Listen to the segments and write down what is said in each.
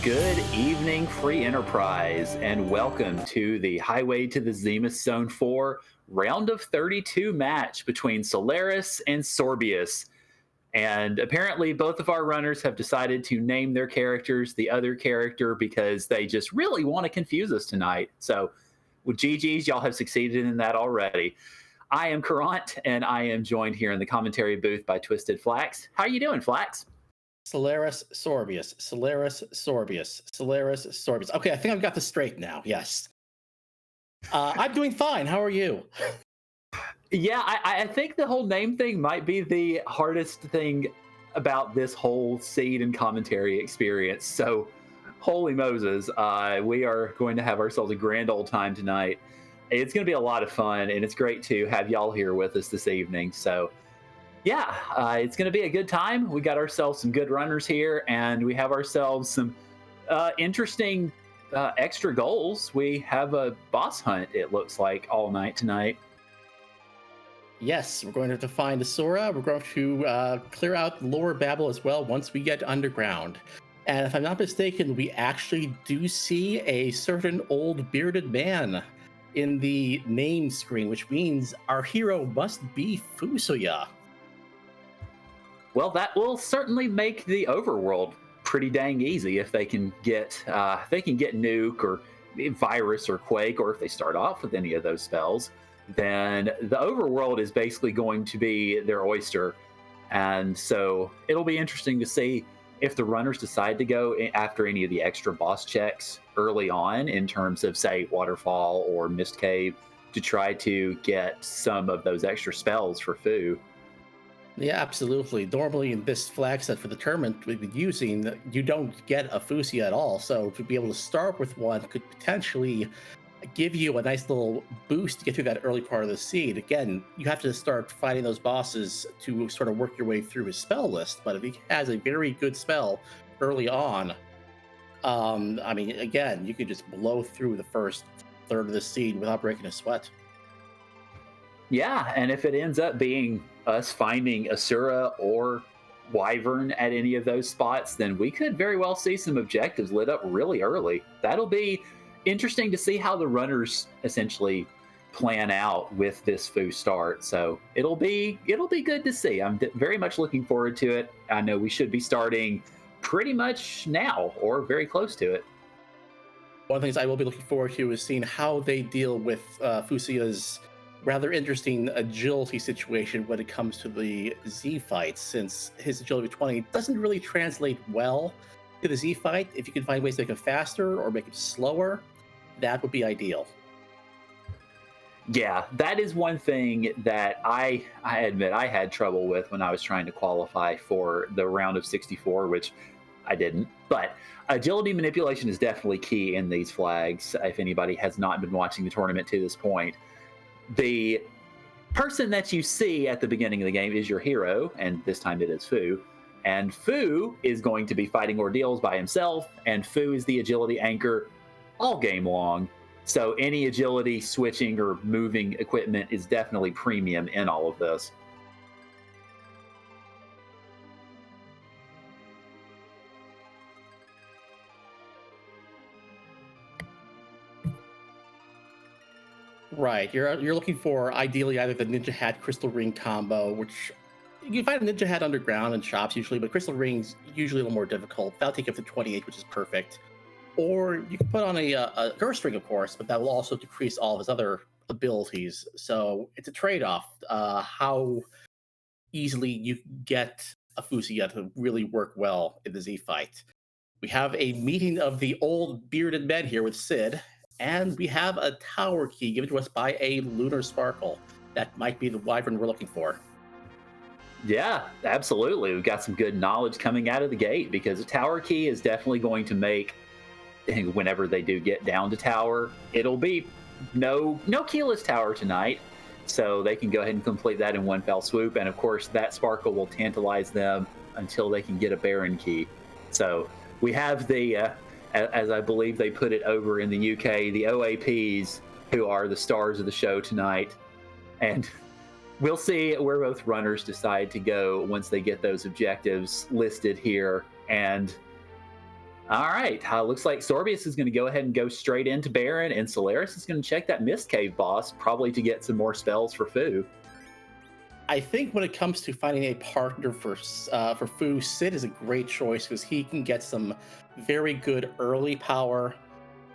Good evening, Free Enterprise, and welcome to the Highway to the Zemus Zone 4 round of 32 match between Soleras and Sorbius. And apparently, both of our runners have decided to name their characters the other character because they just really want to confuse us tonight. So, with GG's, y'all have succeeded in that already. I am Courant, and I am joined here in the commentary booth by Twisted Flax. How are you doing, Flax? Soleras, Sorbius, Soleras, Sorbius, Soleras, Sorbius. Okay, I think I've got this straight now. Yes. I'm doing fine. How are you? Yeah, I think the whole name thing might be the hardest thing about this whole seed and commentary experience. So, holy Moses, we are going to have ourselves a grand old time tonight. It's going to be a lot of fun, and it's great to have y'all here with us this evening. So, yeah, it's going to be a good time. We got ourselves some good runners here, and we have ourselves some interesting extra goals. We have a boss hunt, it looks like, all night tonight. Yes, we're going to have to find Asura. We're going to clear out Lower Babel as well once we get underground. And if I'm not mistaken, we actually do see a certain old bearded man in the name screen, which means our hero must be Fusuya. Well, that will certainly make the overworld pretty dang easy if they can get nuke or virus or quake, or if they start off with any of those spells. Then the overworld is basically going to be their oyster, and so it'll be interesting to see if the runners decide to go after any of the extra boss checks early on in terms of, say, waterfall or mist cave, to try to get some of those extra spells for Fu. Yeah, absolutely. Normally in this flag set for the tournament we've been using, you don't get a Fusia at all. So to be able to start with one could potentially give you a nice little boost to get through that early part of the seed. Again, you have to start fighting those bosses to sort of work your way through his spell list. But if he has a very good spell early on, I mean, again, you could just blow through the first third of the seed without breaking a sweat. Yeah, and if it ends up being us finding Asura or Wyvern at any of those spots, then we could very well see some objectives lit up really early. That'll be interesting to see how the runners essentially plan out with this Fu start. So it'll be good to see. I'm very much looking forward to it. I know we should be starting pretty much now or very close to it. One of the things I will be looking forward to is seeing how they deal with Fusia's rather interesting agility situation when it comes to the Z fights, since his agility 20 doesn't really translate well to the Z fight. If you can find ways to make it faster or make it slower, that would be ideal. Yeah, that is one thing that I admit I had trouble with when I was trying to qualify for the round of 64, which I didn't. But agility manipulation is definitely key in these flags. If anybody has not been watching the tournament to this point, the person that you see at the beginning of the game is your hero, and this time it is Fu. And Fu is going to be fighting ordeals by himself, and Fu is the agility anchor all game long. So any agility switching or moving equipment is definitely premium in all of this. Right, you're looking for ideally either the Ninja Hat Crystal Ring combo, which you can find a Ninja Hat underground in shops usually, but Crystal Ring's usually a little more difficult. That'll take you up to 28, which is perfect. Or you can put on a Curse Ring, of course, but that will also decrease all of his other abilities. So it's a trade-off. How easily you get a Fusia to really work well in the Z fight. We have a meeting of the old bearded men here with Sid, and we have a tower key given to us by a lunar sparkle. That might be the wyvern we're looking for. Yeah, absolutely. We've got some good knowledge coming out of the gate, because a tower key is definitely going to make, whenever they do get down to tower, it'll be no keyless tower tonight. So they can go ahead and complete that in one fell swoop. And of course, that sparkle will tantalize them until they can get a Baron key. So we have the, as I believe they put it over in the UK, the OAPs, who are the stars of the show tonight. And we'll see where both runners decide to go once they get those objectives listed here. And All right. Looks like Sorbius is going to go ahead and go straight into Baron, and Soleras is going to check that Mist Cave boss, probably to get some more spells for Fu. I think when it comes to finding a partner for Fu, Sid is a great choice because he can get some very good early power.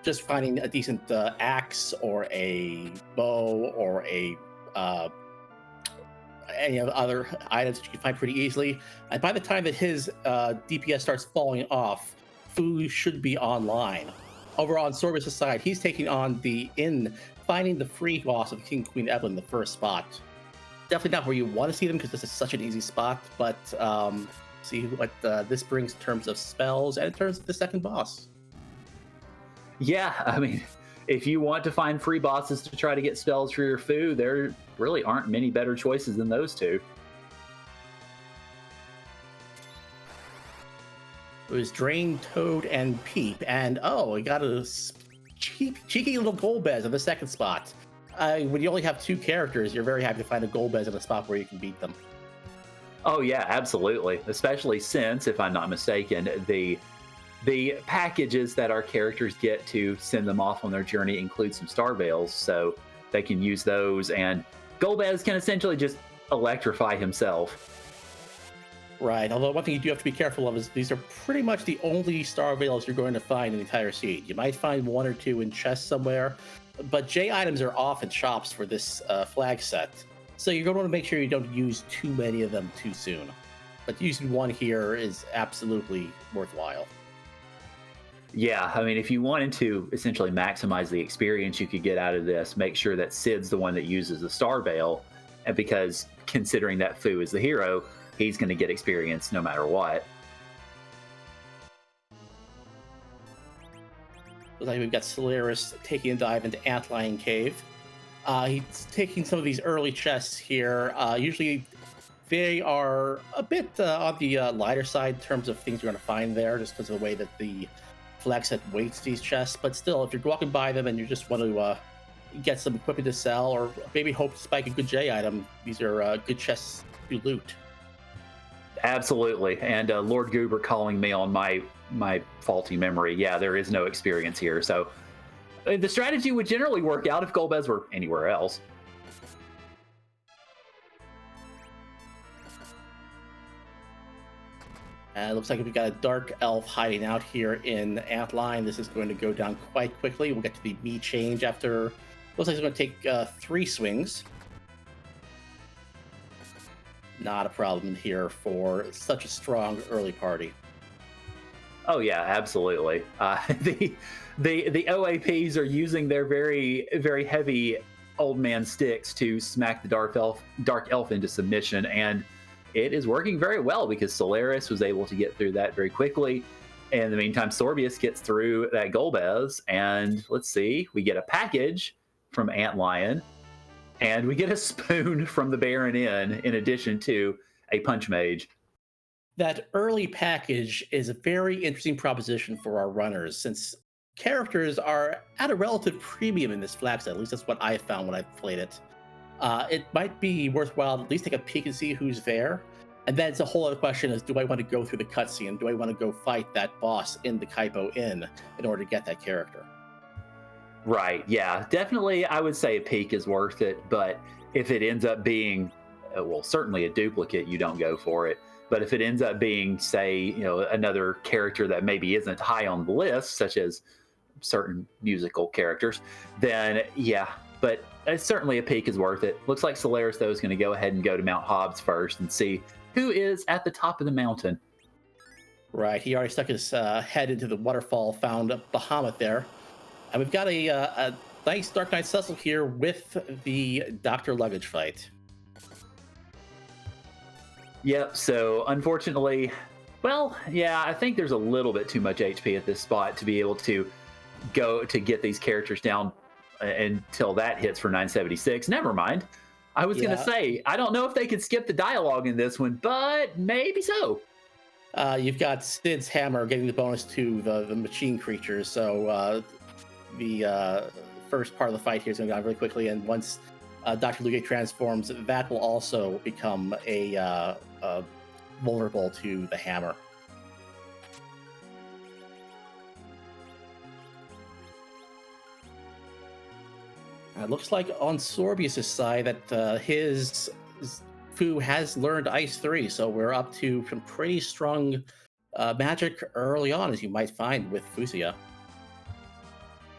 Just finding a decent axe or a bow or a any of the other items that you can find pretty easily. And by the time that his DPS starts falling off, Fu should be online. Over on Sorbius' side, he's taking on finding the free boss of King Queen Evelyn, the first spot. Definitely not where you want to see them because this is such an easy spot, but see what this brings in terms of spells and in terms of the second boss. Yeah, I mean, if you want to find free bosses to try to get spells for your Fu, there really aren't many better choices than those two. It was Drain, Toad, and Peep, and we got a cheeky little Golbez on the second spot. When you only have two characters, you're very happy to find a Golbez in a spot where you can beat them. Oh yeah, absolutely. Especially since, if I'm not mistaken, the packages that our characters get to send them off on their journey include some star veils, so they can use those, and Golbez can essentially just electrify himself. Right, although one thing you do have to be careful of is these are pretty much the only star veils you're going to find in the entire seed. You might find one or two in chests somewhere, but J items are off in shops for this flag set, so you're going to want to make sure you don't use too many of them too soon. But using one here is absolutely worthwhile. Yeah, I mean, if you wanted to essentially maximize the experience you could get out of this, make sure that Sid's the one that uses the Star Veil, and because considering that Fu is the hero, he's going to get experience no matter what. Looks like we've got Soleras taking a dive into Antlion Cave. He's taking some of these early chests here. Usually they are a bit on the lighter side in terms of things you're going to find there, just because of the way that the flag set weights these chests. But still, if you're walking by them and you just want to get some equipment to sell, or maybe hope to spike a good J item, these are good chests to loot. Absolutely. And Lord Goober calling me on my faulty memory. Yeah, there is no experience here. So the strategy would generally work out if Golbez were anywhere else. It looks like we've got a Dark Elf hiding out here in Antline. This is going to go down quite quickly. We'll get to the me change after. Looks like it's going to take 3 swings. Not a problem here for such a strong early party. Oh yeah, absolutely. The OAPs are using their very, very heavy old man sticks to smack the dark elf into submission, and it is working very well because Soleras was able to get through that very quickly. In the meantime, Sorbius gets through that Golbez, and let's see, we get a package from Antlion, and we get a spoon from the Baron Inn in addition to a Punch Mage. That early package is a very interesting proposition for our runners, since characters are at a relative premium in this flag set. At least that's what I found when I played it. It might be worthwhile to at least take a peek and see who's there. And then it's a whole other question is, do I want to go through the cutscene? Do I want to go fight that boss in the Kaipo Inn in order to get that character? Right, yeah. Definitely, I would say a peek is worth it. But if it ends up being, well, certainly a duplicate, you don't go for it. But if it ends up being, say, another character that maybe isn't high on the list, such as certain musical characters, then yeah. But certainly a peek is worth it. Looks like Soleras, though, is going to go ahead and go to Mount Hobbs first and see who is at the top of the mountain. Right, he already stuck his head into the waterfall, found Bahamut there. And we've got a nice Dark Knight Cecil here with the Dr. Luggage fight. Yep, so unfortunately, well, yeah, I think there's a little bit too much HP at this spot to be able to go to get these characters down until that hits for 976. Never mind. I was going to say, I don't know if they could skip the dialogue in this one, but maybe so. You've got Sid's hammer getting the bonus to the machine creatures, so the first part of the fight here is going to go down really quickly, and once Dr. Lugue transforms, that will also become vulnerable to the hammer. It looks like on Sorbius' side that his Fu has learned Ice 3, so we're up to some pretty strong magic early on, as you might find with Fusia.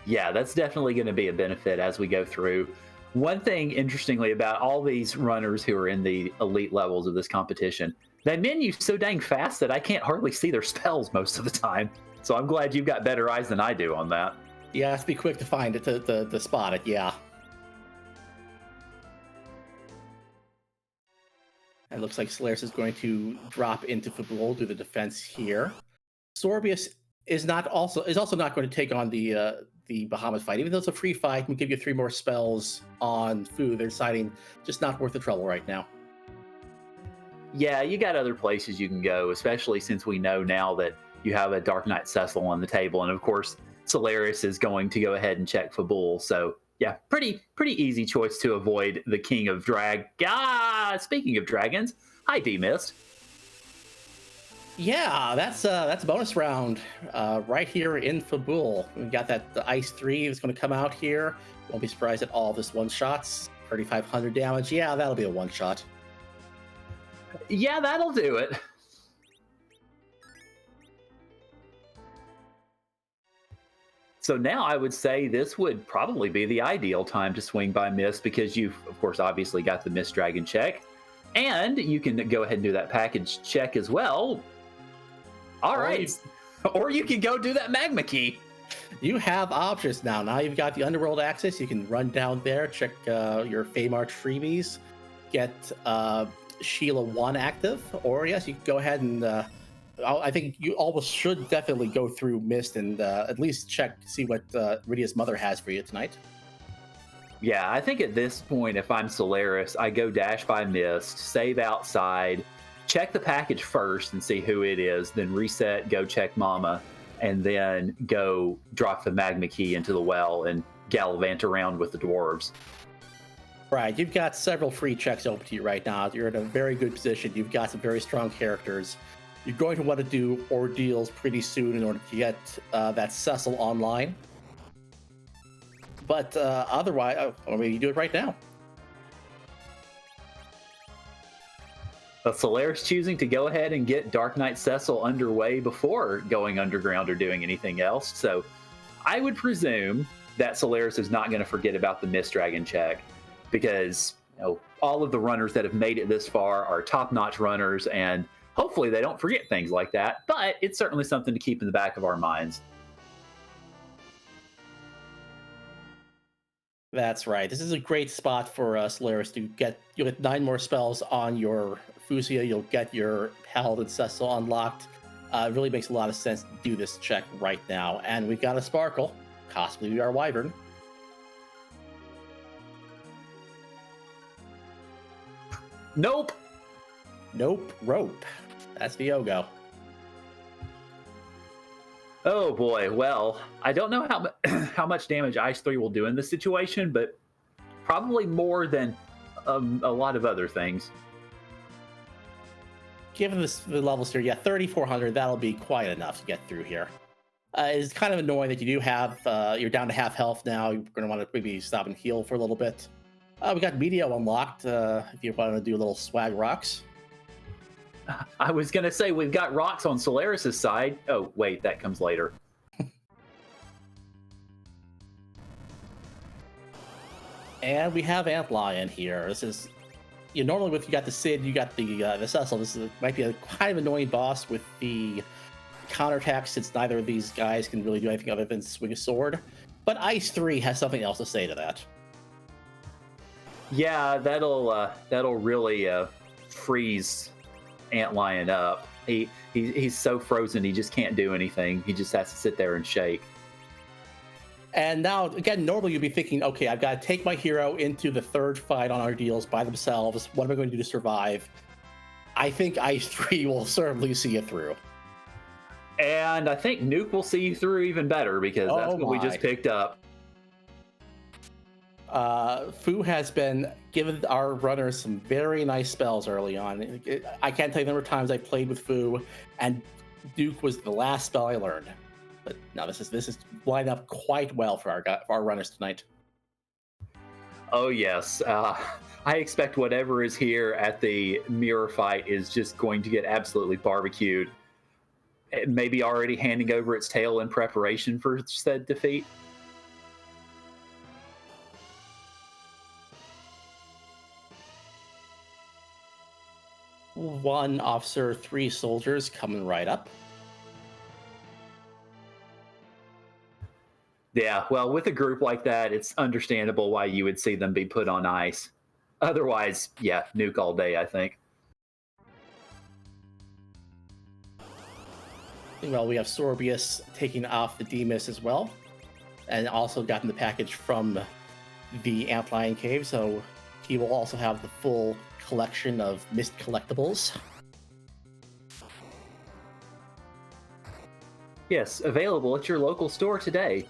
Yeah, that's definitely going to be a benefit as we go through. One thing, interestingly, about all these runners who are in the elite levels of this competition, that menu's so dang fast that I can't hardly see their spells most of the time. So I'm glad you've got better eyes than I do on that. Yeah, have to be quick to find it, to spot it, yeah. It looks like Soleras is going to drop into Fabul, do the defense here. Sorbius is also not going to take on the Bahamut fight, even though it's a free fight. Can give you 3 more spells on Fu. They're deciding just not worth the trouble right now. Yeah, you got other places you can go, especially since we know now that you have a Dark Knight Cecil on the table, and of course Soleras is going to go ahead and check Fabul. So yeah, pretty easy choice to avoid the King of Drag. Speaking of dragons, hi D Mist. Yeah, that's a bonus round right here in Fabul. We got that the Ice 3 is going to come out here. Won't be surprised at all this one shots. 3,500 damage. Yeah, that'll be a one shot. Yeah, that'll do it. So now I would say this would probably be the ideal time to swing by Mist, because you've, of course, obviously got the Mist Dragon check. And you can go ahead and do that package check as well. All right. Or you can go do that Magma Key. You have options now. Now you've got the Underworld access. You can run down there, check your Feymarch freebies, get Sheila 1 active. Or yes, you can go ahead and... I think you almost should definitely go through Mist and at least check, see what Rydia's mother has for you tonight. Yeah, I think at this point, if I'm Soleras, I go dash by Mist, save outside, check the package first and see who it is, then reset, go check Mama, and then go drop the Magma Key into the well and gallivant around with the dwarves. Right, you've got several free checks open to you right now. You're in a very good position. You've got some very strong characters. You're going to want to do ordeals pretty soon in order to get that Cecil online. But otherwise, I mean, you do it right now. Soleras choosing to go ahead and get Dark Knight Cecil underway before going underground or doing anything else. So I would presume that Soleras is not going to forget about the Mist Dragon check, because all of the runners that have made it this far are top-notch runners, and hopefully they don't forget things like that, but it's certainly something to keep in the back of our minds. That's right. This is a great spot for Soleras to get. You'll get 9 more spells on your Fusia. You'll get your Paladin Cecil unlocked. It really makes a lot of sense to do this check right now. And we've got a Sparkle. Possibly our Wyvern. Nope. Rope. That's the Ogo. Oh boy, well, I don't know how much damage Ice 3 will do in this situation, but probably more than a lot of other things. Given the levels here, yeah, 3,400, that'll be quite enough to get through here. It's kind of annoying that you do have, you're down to half health now. You're going to want to maybe stop and heal for a little bit. We got Medio unlocked, if you want to do a little swag rocks. I was going to say we've got rocks on Soleras' side. Oh, wait, that comes later. And we have Antlion here. This is, normally with you got the Sid, you got the Cecil. This might be a kind of annoying boss with the counterattack, since neither of these guys can really do anything other than swing a sword. But Ice 3 has something else to say to that. Yeah, that'll really freeze Antlion up. He's so frozen, he just can't do anything. He just has to sit there and shake. And now, again, normally you'd be thinking, okay, I've got to take my hero into the third fight on our deals by themselves. What am I going to do to survive? I think Ice 3 will certainly see you through. And I think Nuke will see you through even better, because that's what we just picked up. Fu has been giving our runners some very nice spells early on. I can't tell you the number of times I played with Fu, and Duke was the last spell I learned. But no, this is lined up quite well for our runners tonight. Oh yes. I expect whatever is here at the mirror fight is just going to get absolutely barbecued. Maybe already handing over its tail in preparation for said defeat. One officer, three soldiers coming right up. Yeah, well, with a group like that, it's understandable why you would see them be put on ice. Otherwise, yeah, nuke all day, I think. Well, we have Sorbius taking off the Demus as well, and also gotten the package from the Antlion Cave, so he will also have the full collection of Mist collectibles. Yes, available at your local store today.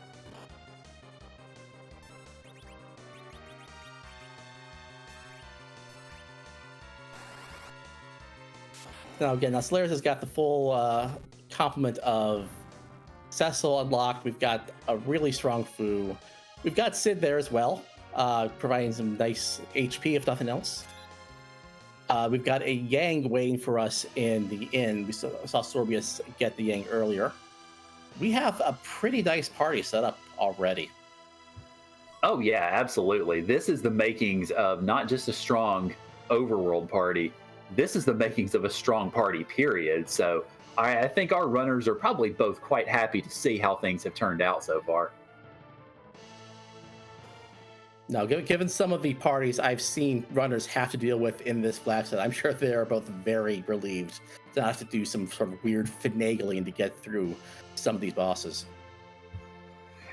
Now again, Soleras has got the full complement of Cecil unlocked. We've got a really strong Fu. We've got Sid there as well, providing some nice HP if nothing else. We've got a Yang waiting for us in the inn. We saw Sorbius get the Yang earlier. We have a pretty nice party set up already. Oh yeah, absolutely. This is the makings of not just a strong overworld party. This is the makings of a strong party, period. So I think our runners are probably both quite happy to see how things have turned out so far. Now, given some of the parties I've seen runners have to deal with in this flash set, I'm sure they are both very relieved to not have to do some sort of weird finagling to get through some of these bosses.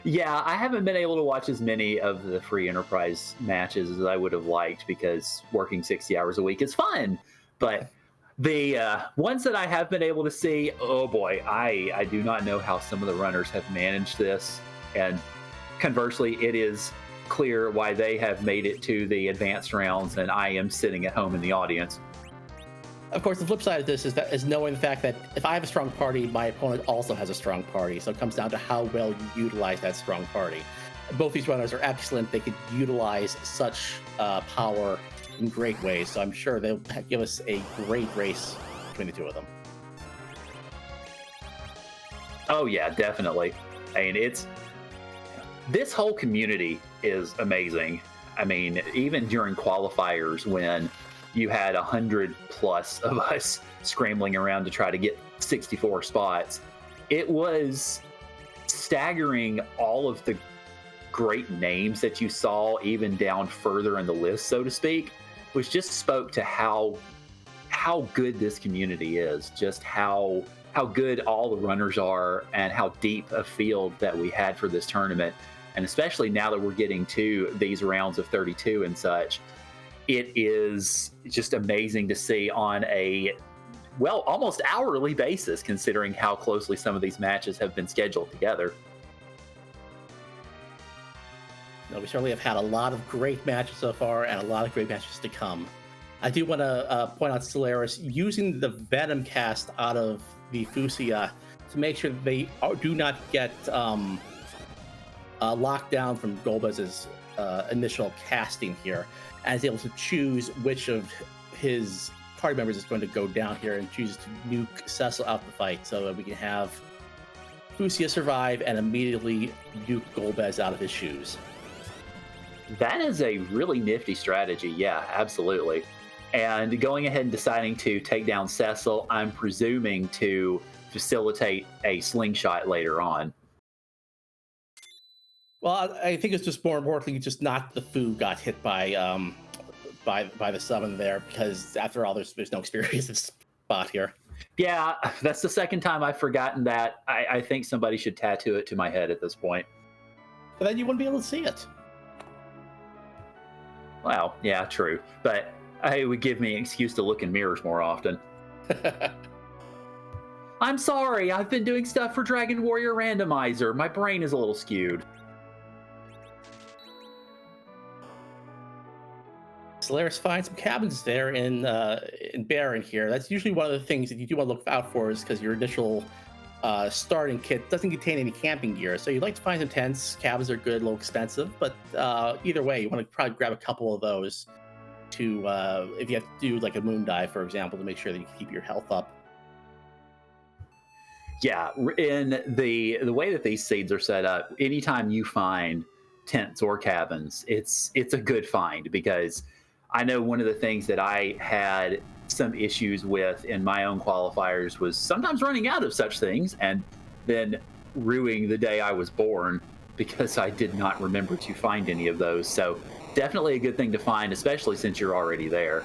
Yeah, I haven't been able to watch as many of the free enterprise matches as I would have liked because working 60 hours a week is fun. But the ones that I have been able to see, oh boy, I do not know how some of the runners have managed this. And conversely, it is clear why they have made it to the advanced rounds and I am sitting at home in the audience. Of course, the flip side of this is knowing the fact that if I have a strong party, my opponent also has a strong party. So it comes down to how well you utilize that strong party. Both these runners are excellent. They could utilize such power in great ways. So I'm sure they'll give us a great race between the two of them. Oh yeah, definitely. I mean, this whole community is amazing. I mean, even during qualifiers when you had 100 plus of us scrambling around to try to get 64 spots, it was staggering all of the great names that you saw even down further in the list, so to speak, which just spoke to how good this community is, just how good all the runners are and how deep a field that we had for this tournament. And especially now that we're getting to these rounds of 32 and such, it is just amazing to see on a, well, almost hourly basis, considering how closely some of these matches have been scheduled together. No, we certainly have had a lot of great matches so far and a lot of great matches to come. I do want to point out Soleras using the Venom cast out of the Fusia to make sure that they do not get locked down from Golbez's initial casting here, and is able to choose which of his party members is going to go down here and chooses to nuke Cecil out the fight so that we can have Fusia survive and immediately nuke Golbez out of his shoes. That is a really nifty strategy. Yeah, absolutely. And going ahead and deciding to take down Cecil, I'm presuming to facilitate a slingshot later on. Well, I think it's just more importantly, just not the Fu got hit by the summon there, because after all, there's no experience in spot here. Yeah, that's the second time I've forgotten that. I think somebody should tattoo it to my head at this point. But then you wouldn't be able to see it. Well, yeah, true. But it would give me an excuse to look in mirrors more often. I'm sorry, I've been doing stuff for Dragon Warrior Randomizer. My brain is a little skewed. Soleras finds some cabins there in Baron here. That's usually one of the things that you do want to look out for, is because your initial starting kit doesn't contain any camping gear. So you'd like to find some tents. Cabins are good, a little expensive, but either way, you want to probably grab a couple of those to if you have to do like a moon dive, for example, to make sure that you keep your health up. Yeah, in the way that these seeds are set up, anytime you find tents or cabins, it's a good find, because I know one of the things that I had some issues with in my own qualifiers was sometimes running out of such things and then ruining the day I was born because I did not remember to find any of those. So definitely a good thing to find, especially since you're already there.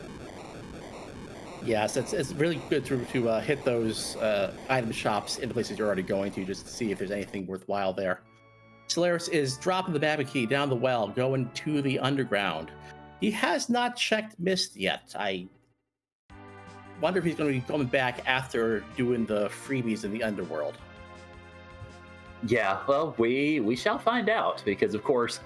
Yes, it's really good to hit those item shops in the places you're already going to, just to see if there's anything worthwhile there. Soleras is dropping the Babbitt key down the well, going to the underground. He has not checked Mist yet. I wonder if he's going to be coming back after doing the freebies in the underworld. Yeah, well, we shall find out, because of course,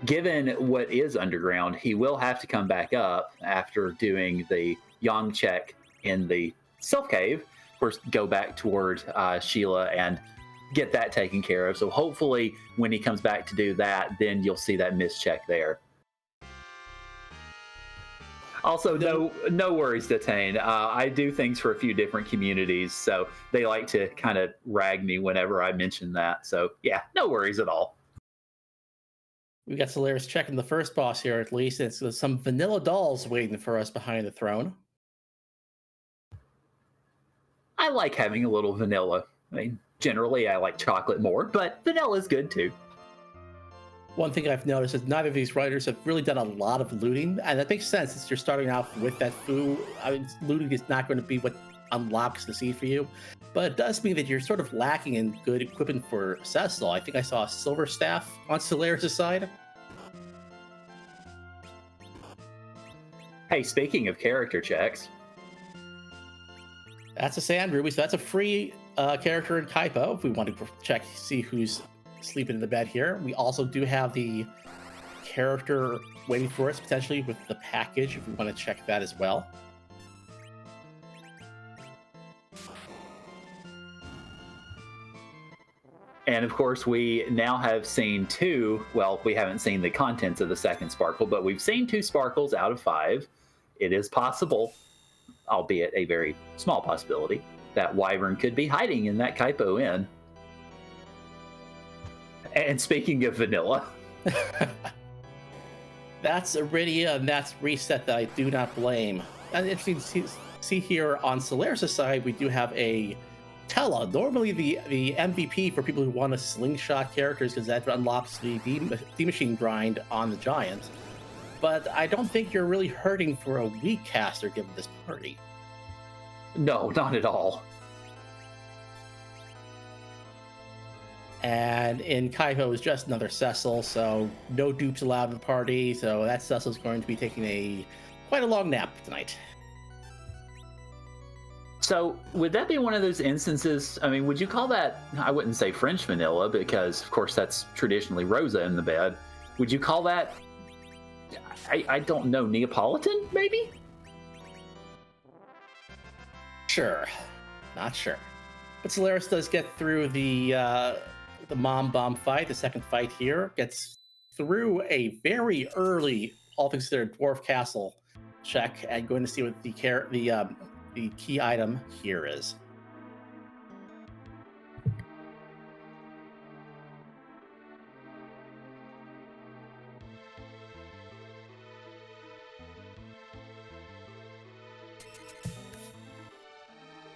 given what is underground, he will have to come back up after doing the Yang check in the Self Cave. Of course, go back toward Sheila and get that taken care of. So hopefully when he comes back to do that, then you'll see that Mist check there. Also, no worries, Detain. I do things for a few different communities, so they like to kind of rag me whenever I mention that. So yeah, no worries at all. We got Soleras checking the first boss here, at least. It's some vanilla dolls waiting for us behind the throne. I like having a little vanilla. I mean, generally I like chocolate more, but vanilla is good too. One thing I've noticed is neither of these writers have really done a lot of looting, and that makes sense since you're starting out with that food. I mean, looting is not going to be what unlocks the seed for you, but it does mean that you're sort of lacking in good equipment for Cecil. I think I saw a silver staff on Soleras' side. Hey, speaking of character checks, that's a sand ruby, so that's a free character in Kaipo if we want to check, see who's sleeping in the bed here. We also do have the character waiting for us potentially with the package if we want to check that as well. And of course, we now have seen two. Well, we haven't seen the contents of the second sparkle, but we've seen 2 sparkles out of 5. It is possible, albeit a very small possibility, that Wyvern could be hiding in that Kaipo Inn. And speaking of vanilla, that's Iridia, and that's Reset that I do not blame. And interesting to see here on Soleras' side, we do have a Tella, normally the MVP for people who want to slingshot characters, because that unlocks the D-Machine grind on the Giant. But I don't think you're really hurting for a weak caster given this party. No, not at all. And in Kaipo is just another Cecil, so no dupes allowed in the party, so that Cecil's going to be taking quite a long nap tonight. So would that be one of those instances? I mean, would you call that, I wouldn't say French vanilla, because of course that's traditionally Rosa in the bed. Would you call that, I don't know, Neapolitan maybe? Sure. Not sure. But Soleras does get through the mom bomb fight, the second fight here, gets through a very early, all things considered, Dwarf Castle check, and going to see what the key item here is.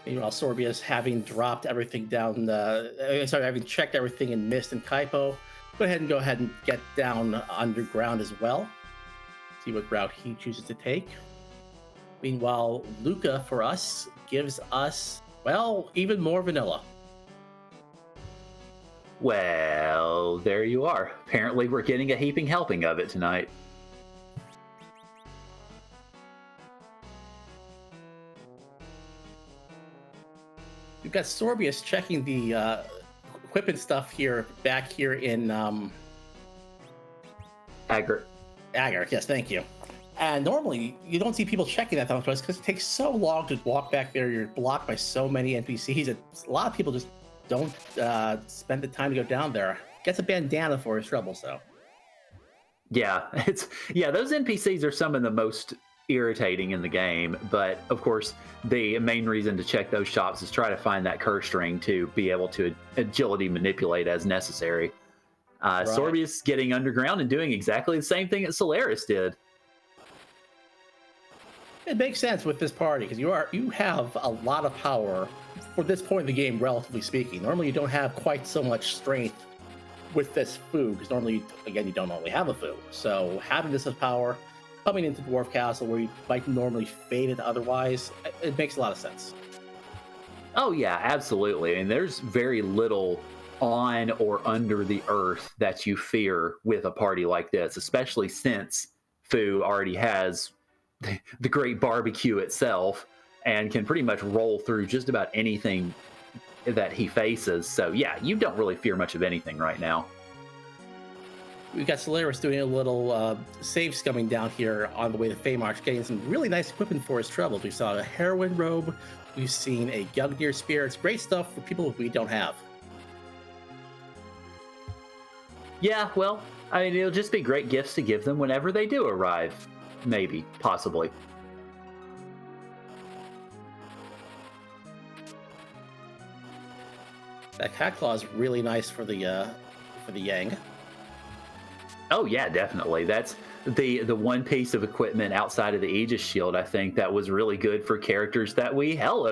Meanwhile, Sorbius, having dropped everything down, having checked everything in Mist and Kaipo, go ahead and get down underground as well. See what route he chooses to take. Meanwhile, Luca, for us, gives us, well, even more vanilla. Well, there you are. Apparently we're getting a heaping helping of it tonight. We've got Sorbius checking the equipment stuff here, back here in Agar, yes, thank you. And normally you don't see people checking that much because it takes so long to walk back there. You're blocked by so many NPCs that a lot of people just don't spend the time to go down there. Gets a bandana for his troubles, though. Yeah, those NPCs are some of the most irritating in the game, but of course the main reason to check those shops is try to find that curse ring to be able to agility manipulate as necessary. Right. Sorbius getting underground and doing exactly the same thing that Soleras did. It makes sense with this party because you have a lot of power for this point in the game, relatively speaking. Normally, you don't have quite so much strength with this food because normally, again, you don't normally have a food. So having this as power, coming into Dwarf Castle where you might normally fade it otherwise, it makes a lot of sense. Oh yeah, absolutely. And there's very little on or under the earth that you fear with a party like this, especially since Fu already has the great barbecue itself and can pretty much roll through just about anything that he faces. So yeah, you don't really fear much of anything right now. We've got Soleras doing a little save scumming down here on the way to Feymarch, getting some really nice equipment for his troubles. We saw a heroin robe, we've seen a Gungnir spear. It's great stuff for people we don't have. Yeah, well, I mean, it'll just be great gifts to give them whenever they do arrive. Maybe, possibly. That cat claw is really nice for the Yang. Oh yeah, definitely. That's the one piece of equipment outside of the Aegis shield, I think, that was really good for characters that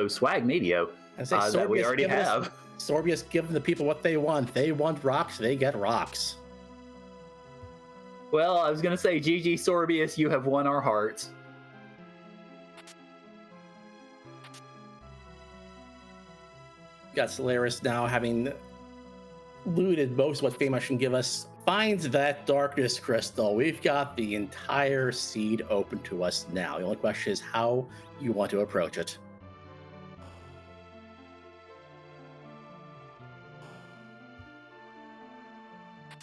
Swag Medio, that we already have. Sorbius giving the people what they want. They want rocks, they get rocks. Well, I was going to say, GG Sorbius, you have won our hearts. Got Soleras now, having looted most of what Feymarch can give us, finds that darkness crystal. We've got the entire seed open to us now. The only question is how you want to approach it.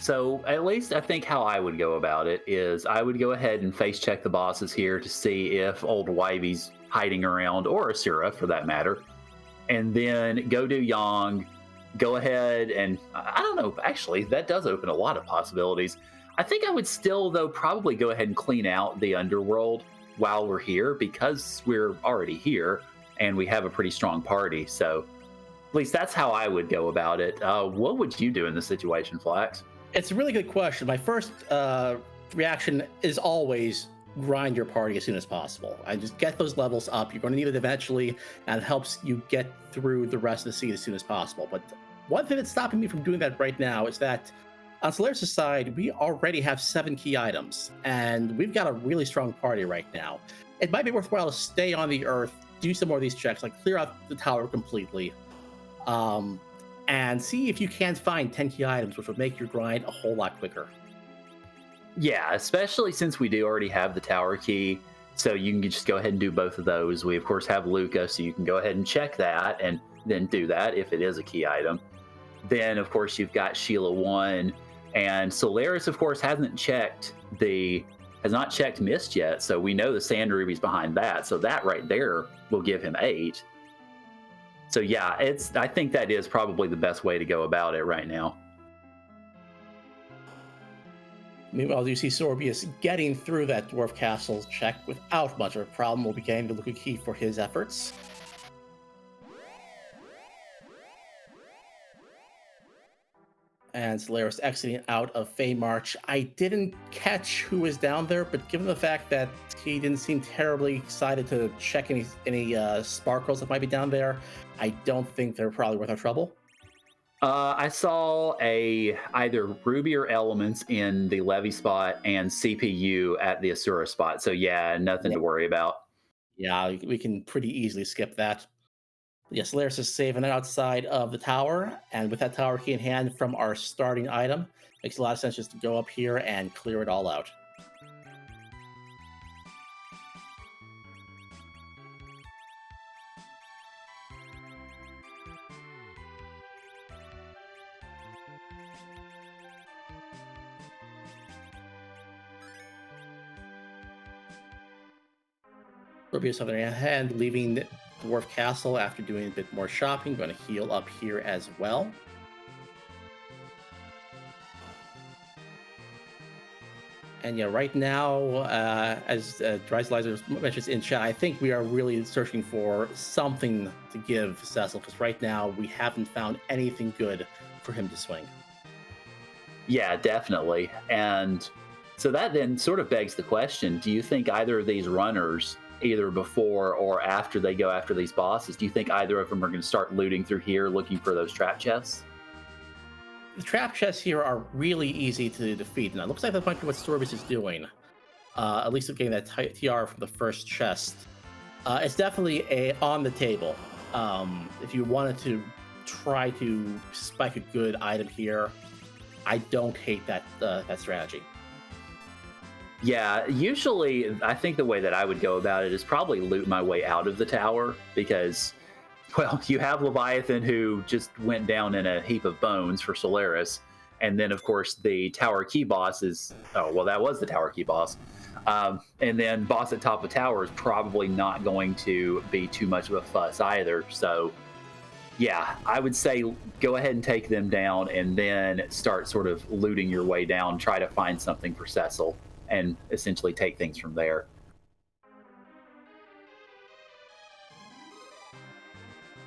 So at least I think how I would go about it is I would go ahead and face check the bosses here to see if old Wivey's hiding around, or Asura for that matter, and then go do Yang, go ahead and, I don't know, actually, that does open a lot of possibilities. I think I would still, though, probably go ahead and clean out the underworld while we're here, because we're already here and we have a pretty strong party. So at least that's how I would go about it. What would you do in this situation, Flax? It's a really good question. My first reaction is always grind your party as soon as possible. And just get those levels up. You're going to need it eventually, and it helps you get through the rest of the seed as soon as possible. But one thing that's stopping me from doing that right now is that on Soleras' side, we already have 7 key items, and we've got a really strong party right now. It might be worthwhile to stay on the Earth, do some more of these checks, like clear out the tower completely, and see if you can find 10 key items, which would make your grind a whole lot quicker. Yeah, especially since we do already have the tower key, so you can just go ahead and do both of those. We, of course, have Luca, so you can go ahead and check that and then do that if it is a key item. Then, of course, you've got Sheila 1, and Soleras, of course, has not checked Mist yet, so we know the Sand Ruby's behind that, so that right there will give him 8. So yeah, I think that is probably the best way to go about it right now. Meanwhile, you see Sorbius getting through that Dwarf Castle check without much of a problem. Will be getting the Luca key for his efforts. And Soleras exiting out of Feymarch. I didn't catch who was down there, but given the fact that he didn't seem terribly excited to check any sparkles that might be down there, I don't think they're probably worth our trouble. I saw either Ruby or Elements in the Levy spot and CPU at the Asura spot. So yeah, nothing to worry about. Yeah, we can pretty easily skip that. Yes, Soleras is saving outside of the tower, and with that tower key in hand from our starting item, makes a lot of sense just to go up here and clear it all out. Sorbius on the other hand, leaving Dwarf Castle after doing a bit more shopping. Going to heal up here as well. And yeah, right now, as Dreisleiser mentions in chat, I think we are really searching for something to give Cecil, because right now we haven't found anything good for him to swing. Yeah, definitely. And so that then sort of begs the question, do you think either of these runners, either before or after they go after these bosses, do you think either of them are going to start looting through here looking for those trap chests? The trap chests here are really easy to defeat, and it looks like that might be what Sorbius is doing. At least getting that TR from the first chest. It's definitely on the table. If you wanted to try to spike a good item here, I don't hate that strategy. Yeah, usually I think the way that I would go about it is probably loot my way out of the tower, because, well, you have Leviathan, who just went down in a heap of bones for Soleras. And then, of course, the tower key boss is, oh, well, that was the tower key boss. And then boss at top of tower is probably not going to be too much of a fuss either. So, yeah, I would say go ahead and take them down and then start sort of looting your way down, try to find something for Cecil, and essentially take things from there.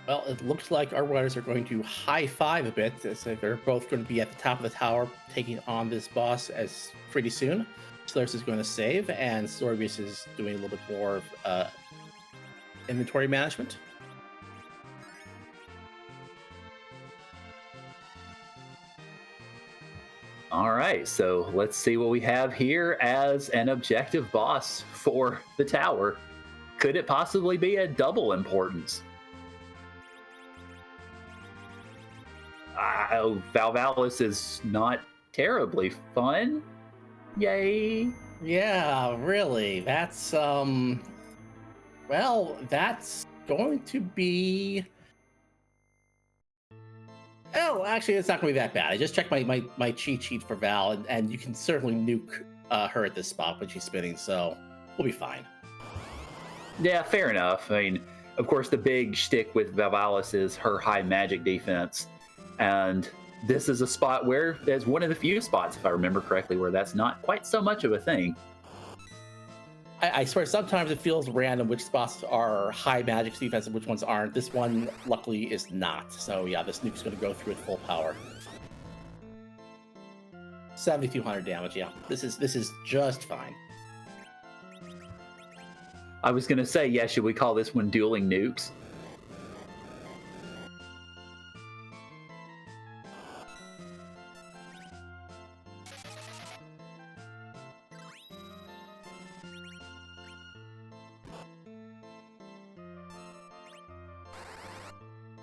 Well, it looks like our runners are going to high-five a bit, as they're both going to be at the top of the tower taking on this boss as pretty soon. Soleras is going to save, and Sorbius is doing a little bit more inventory management. All right, so let's see what we have here as an objective boss for the tower. Could it possibly be a double importance? Valvalis is not terribly fun. Yay. Yeah, really. That's well, that's going to be. Oh, actually, it's not going to be that bad. I just checked my cheat sheet for Val, and you can certainly nuke her at this spot when she's spinning, so we'll be fine. Yeah, fair enough. I mean, of course, the big shtick with Valvalis is her high magic defense. And this is a spot where there's one of the few spots, if I remember correctly, where that's not quite so much of a thing. I swear, sometimes it feels random which spots are high magic defense and which ones aren't. This one, luckily, is not. So yeah, this nuke's going to go through at full power. 7,200 damage. Yeah, this is just fine. I was going to say, yeah, should we call this one dueling nukes?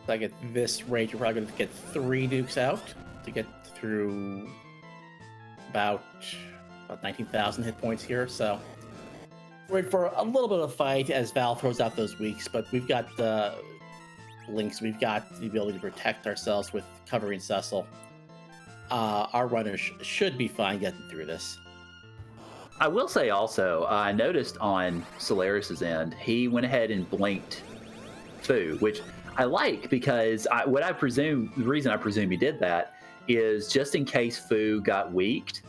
Like at this rate, you're probably going to get 3 nukes out to get through about 19,000 hit points here. So we're in for a little bit of a fight as Val throws out those weaks, but we've got the links. We've got the ability to protect ourselves with covering Cecil. Our runners should be fine getting through this. I will say also, I noticed on Soleras' end, he went ahead and blinked Fu, which I like, because the reason I presume he did that is just in case Fu got weaked,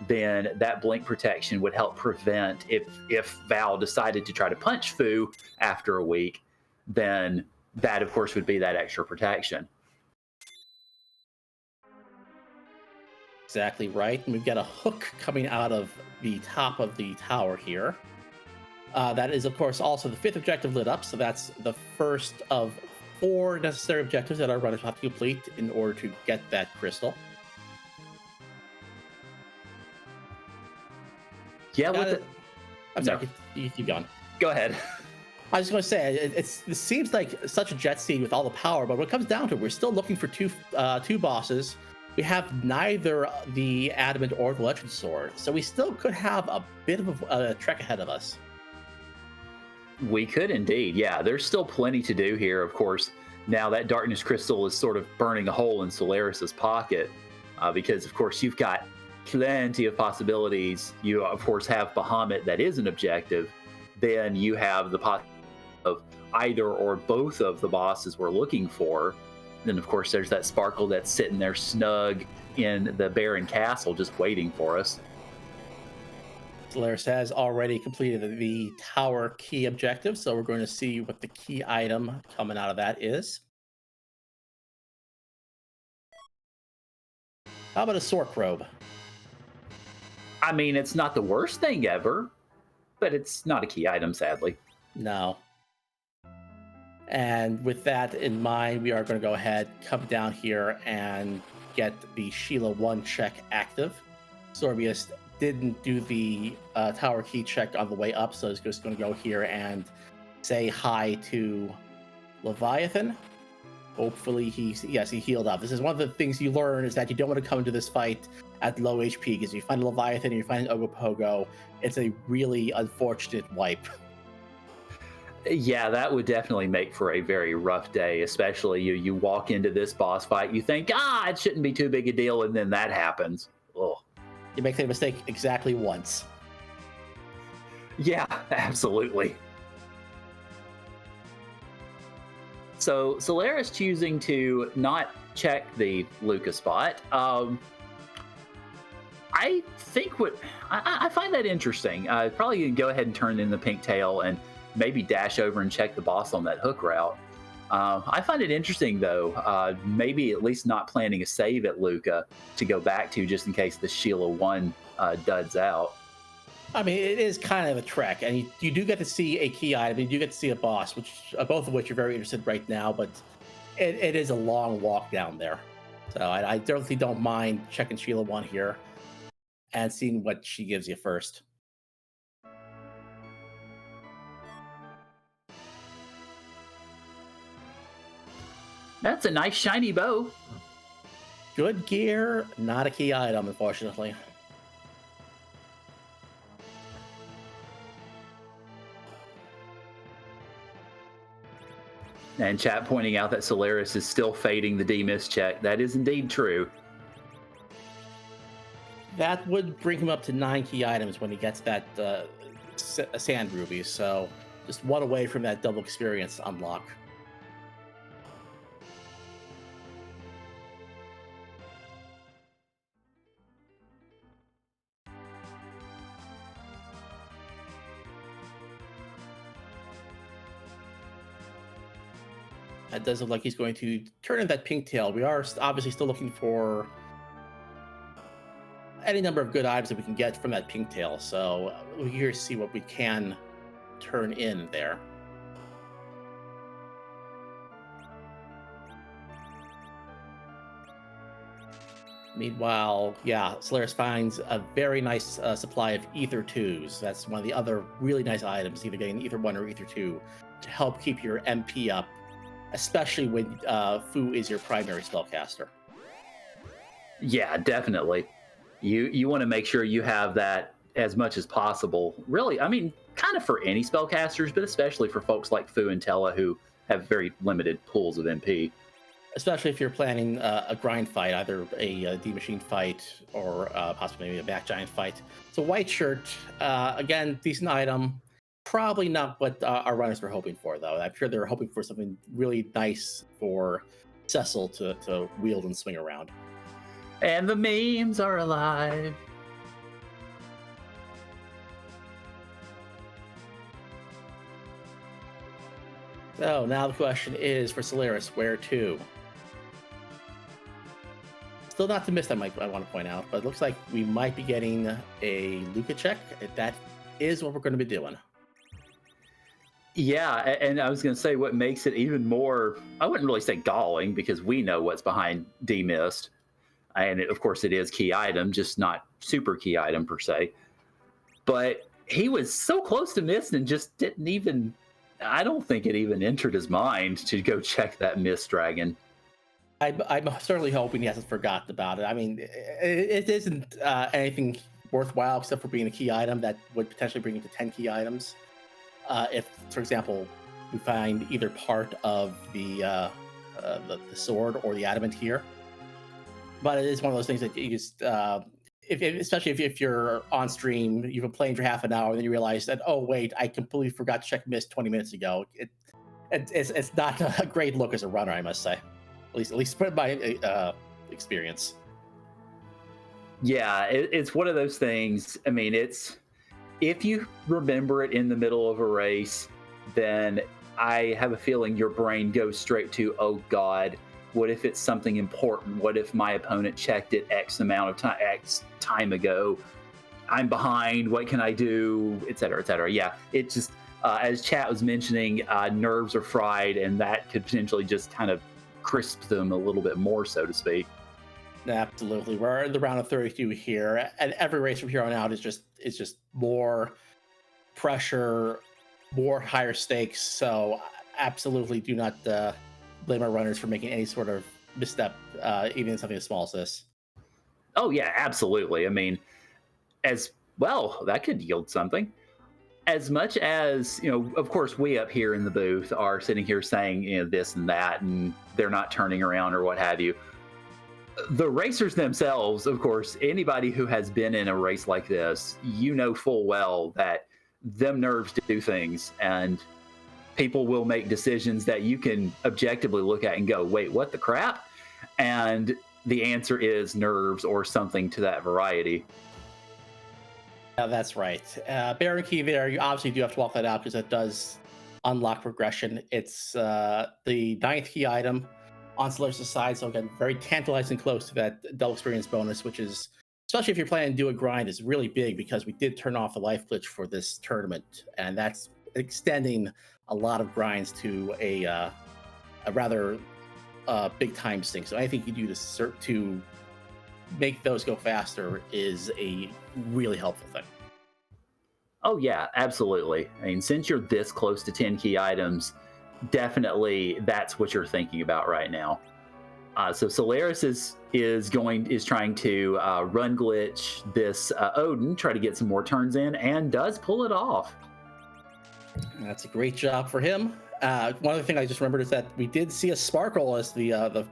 then that blink protection would help prevent, if Val decided to try to punch Fu after a week, then that of course would be that extra protection. Exactly right. And we've got a hook coming out of the top of the tower here. That is, of course, also the 5th objective lit up, so that's the first of 4 necessary objectives that our runners have to complete in order to get that crystal. Yeah, I'm sorry, you keep going. Go ahead. I was just going to say, it seems like such a jet scene with all the power, but when it comes down to it, we're still looking for two bosses. We have neither the Adamant or the Legend Sword, so we still could have a bit of a trek ahead of us. We could indeed, yeah. There's still plenty to do here, of course. Now that Darkness Crystal is sort of burning a hole in Soleras' pocket, because, of course, you've got plenty of possibilities. You, of course, have Bahamut, that is an objective. Then you have the possibility of either or both of the bosses we're looking for. Then, of course, there's that Sparkle that's sitting there snug in the Baron Castle just waiting for us. Soleras has already completed the tower key objective, so we're going to see what the key item coming out of that is. How about a Sork robe? I mean, it's not the worst thing ever, but it's not a key item, sadly. No. And with that in mind, we are going to go ahead, come down here, and get the Sheila 1 check active. Sorbius didn't do the tower key check on the way up, so he's just going to go here and say hi to Leviathan. Hopefully he healed up. This is one of the things you learn, is that you don't want to come into this fight at low HP, because you find a Leviathan and you find an Ogopogo, it's a really unfortunate wipe. Yeah, that would definitely make for a very rough day, especially you walk into this boss fight, you think, it shouldn't be too big a deal, and then that happens. Ugh. You make the mistake exactly once. Yeah, absolutely. So Soleras choosing to not check the Luca spot. I think I find that interesting. Probably gonna go ahead and turn in the pink tail and maybe dash over and check the boss on that hook route. I find it interesting, though, maybe at least not planning a save at Luca to go back to, just in case the Sheila 1 duds out. I mean, it is kind of a trek, and you do get to see a key item, you do get to see a boss, which both of which are very interested right now, but it is a long walk down there. So I definitely don't mind checking Sheila 1 here and seeing what she gives you first. That's a nice shiny bow. Good gear, not a key item, unfortunately. And chat pointing out that Soleras is still fading the D-miss check. That is indeed true. That would bring him up to 9 key items when he gets that sand ruby, so just one away from that double experience unlock. It does look like he's going to turn in that pink tail. We are obviously still looking for any number of good items that we can get from that pink tail, so we're here to see what we can turn in there. Meanwhile, Soleras finds a very nice supply of Ether 2s. That's one of the other really nice items, either getting Ether 1 or Ether 2, to help keep your MP up, especially when Fu is your primary spellcaster. Yeah, definitely. You want to make sure you have that as much as possible. Really, I mean, kind of for any spellcasters, but especially for folks like Fu and Tella who have very limited pools of MP. Especially if you're planning a grind fight, either a D-Machine fight or possibly maybe a back giant fight. So White Shirt, again, decent item. Probably not what our runners were hoping for, though. I'm sure they're hoping for something really nice for Cecil to wield and swing around. And the memes are alive. So now the question is for Soleras, where to? Still not to miss, I want to point out, but it looks like we might be getting a Luca check. That is what we're going to be doing. Yeah, and I was going to say what makes it even more, I wouldn't really say galling, because we know what's behind D-Mist. And of course it is key item, just not super key item per se. But he was so close to miss and just didn't even, I don't think it even entered his mind to go check that Mist Dragon. I'm certainly hoping he hasn't forgotten about it. I mean, it isn't anything worthwhile except for being a key item that would potentially bring you to 10 key items. If, for example, we find either part of the sword or the adamant here. But it is one of those things that you just, especially if you're on stream, you've been playing for half an hour, and then you realize that, oh, wait, I completely forgot to check Mist 20 minutes ago. It's not a great look as a runner, I must say. At least spread by experience. Yeah, it's one of those things. I mean, it's if you remember it in the middle of a race, then I have a feeling your brain goes straight to, oh God, what if it's something important? What if my opponent checked it X amount of time, X time ago? I'm behind. What can I do? Et cetera, et cetera. Yeah, it just, as chat was mentioning, nerves are fried, and that could potentially just kind of crisp them a little bit more, so to speak. Absolutely, we're in the round of 32 here, and every race from here on out is just more pressure, more higher stakes. So absolutely, do not blame our runners for making any sort of misstep, even in something as small as this. Oh yeah, absolutely. I mean, as well, that could yield something. As much as, of course, we up here in the booth are sitting here saying, this and that, and they're not turning around or what have you. The racers themselves, of course, anybody who has been in a race like this, full well that them nerves do things, and people will make decisions that you can objectively look at and go, wait, what the crap? And the answer is nerves or something to that variety. Yeah, that's right. Baron Key there, you obviously do have to walk that out because it does unlock progression. It's the 9th key item on Soleras' side, so again, very tantalizing close to that double experience bonus, which is, especially if you're planning to do a grind, is really big because we did turn off the life glitch for this tournament, and that's extending a lot of grinds to a rather big time sink. So anything you do to make those go faster is a really helpful thing. Oh yeah, absolutely. I mean, since you're this close to 10 key items, definitely that's what you're thinking about right now. So Soleras is trying to run glitch this Odin, try to get some more turns in, and does pull it off. That's a great job for him. One other thing I just remembered is that we did see a Sparkle as the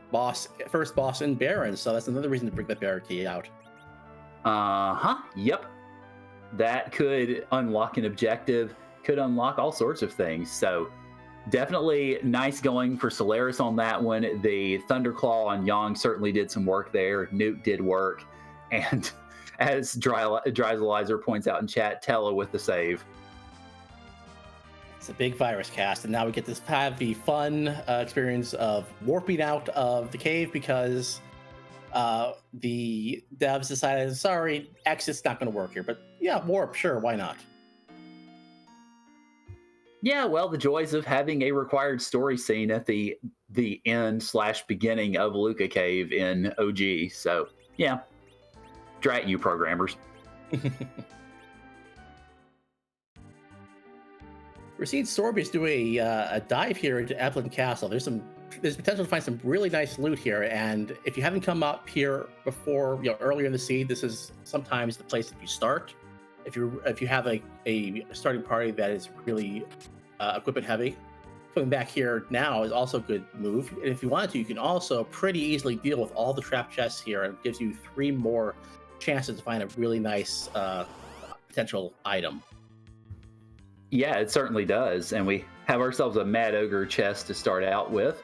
first boss in Baron, so that's another reason to bring the Baron key out. Yep. That could unlock an objective, could unlock all sorts of things. So definitely nice going for Soleras on that one. The Thunderclaw on Yang certainly did some work there. Nuke did work. And as Dryzalizer points out in chat, Tella with the save. It's a big virus cast, and now we get to have the fun experience of warping out of the cave because the devs decided, sorry, exit's not going to work here. But yeah, warp, sure, why not? Yeah, well, the joys of having a required story scene at the end/beginning of Luca Cave in OG. So yeah, drat you programmers. We're seeing Sorbius do a dive here into Evelyn Castle. There's potential to find some really nice loot here, and if you haven't come up here before, earlier in the seed, this is sometimes the place that you start. If you have a starting party that is really equipment heavy, coming back here now is also a good move. And if you wanted to, you can also pretty easily deal with all the trap chests here, and it gives you 3 more chances to find a really nice potential item. Yeah, it certainly does. And we have ourselves a Mad Ogre chest to start out with.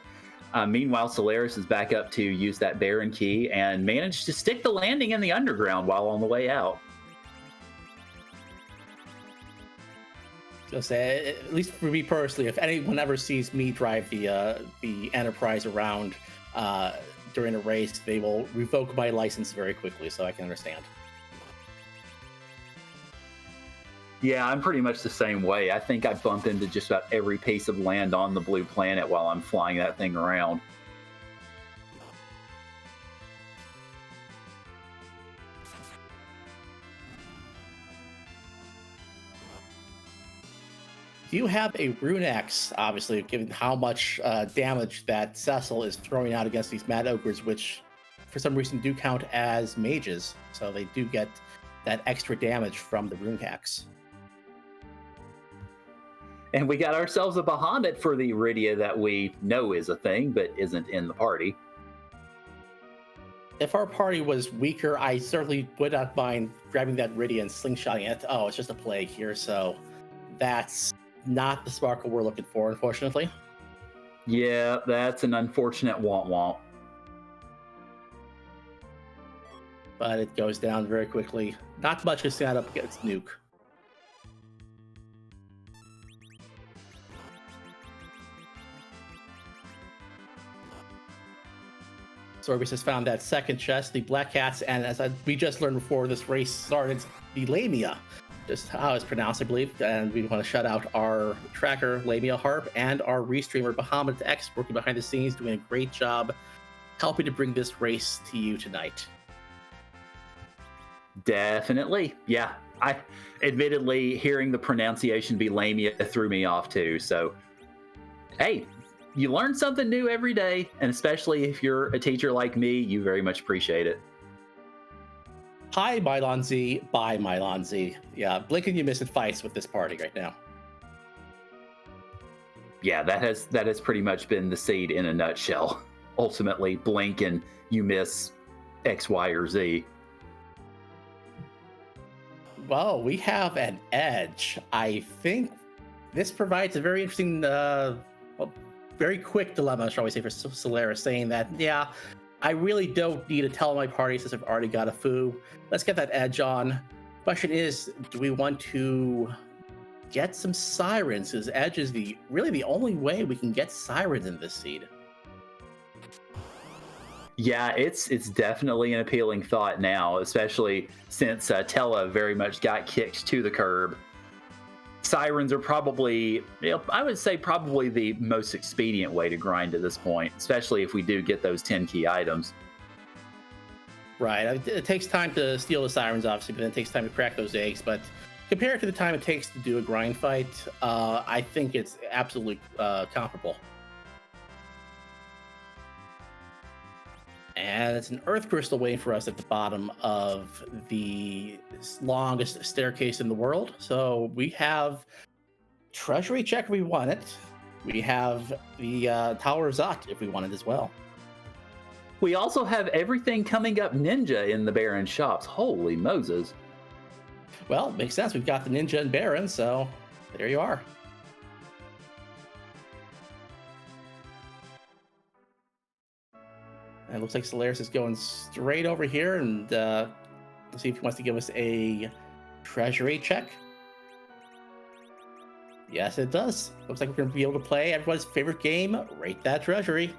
Meanwhile, Soleras is back up to use that Baron key and managed to stick the landing in the underground while on the way out. I'll say, at least for me personally, if anyone ever sees me drive the Enterprise around during a race, they will revoke my license very quickly, so I can understand. Yeah, I'm pretty much the same way. I think I bump into just about every piece of land on the blue planet while I'm flying that thing around. Do you have a Rune Axe, obviously, given how much damage that Cecil is throwing out against these Mad Ogres, which for some reason do count as mages, so they do get that extra damage from the Rune Axe. And we got ourselves a Bahamut for the Iridia that we know is a thing, but isn't in the party. If our party was weaker, I certainly would not mind grabbing that Iridia and slingshotting it. Oh, it's just a plague here, so that's not the Sparkle we're looking for, unfortunately. Yeah, that's an unfortunate womp womp. But it goes down very quickly. Not much to stand up against Nuke. Sorbius has found that second chest, the Black Cats, and as we just learned before this race started, the Lamia, just how it's pronounced, I believe. And we want to shout out our tracker, Lamia Harp, and our restreamer, Bahamut X, working behind the scenes, doing a great job helping to bring this race to you tonight. Definitely. Yeah. I admittedly hearing the pronunciation be Lamia threw me off too. So hey, you learn something new every day, and especially if you're a teacher like me, you very much appreciate it. Hi, Mylon Z. Bye, Mylon Z. Yeah, blink and you miss it fights with this party right now. Yeah, that has pretty much been the seed in a nutshell. Ultimately, blink and you miss X, Y, or Z. Well, we have an edge. I think this provides a very interesting, very quick dilemma, shall we say, for Soleras, saying that, yeah, I really don't need to tell my party since I've already got a foo. Let's get that edge on. Question is, do we want to get some sirens? Because edge is really the only way we can get sirens in this seed. Yeah, it's definitely an appealing thought now, especially since Tella very much got kicked to the curb. Sirens are probably, I would say probably the most expedient way to grind at this point, especially if we do get those 10 key items. Right. It takes time to steal the sirens, obviously, but then it takes time to crack those eggs. But compared to the time it takes to do a grind fight, I think it's absolutely comparable. And it's an earth crystal waiting for us at the bottom of the longest staircase in the world. So we have treasury check if we want it. We have the Tower of Zot if we want it as well. We also have everything coming up ninja in the Baron shops. Holy Moses. Well, it makes sense. We've got the ninja and Baron, so there you are. And it looks like Soleras is going straight over here, and let's see if he wants to give us a treasury check. Yes, it does. Looks like we're going to be able to play everyone's favorite game, Rate That Treasury.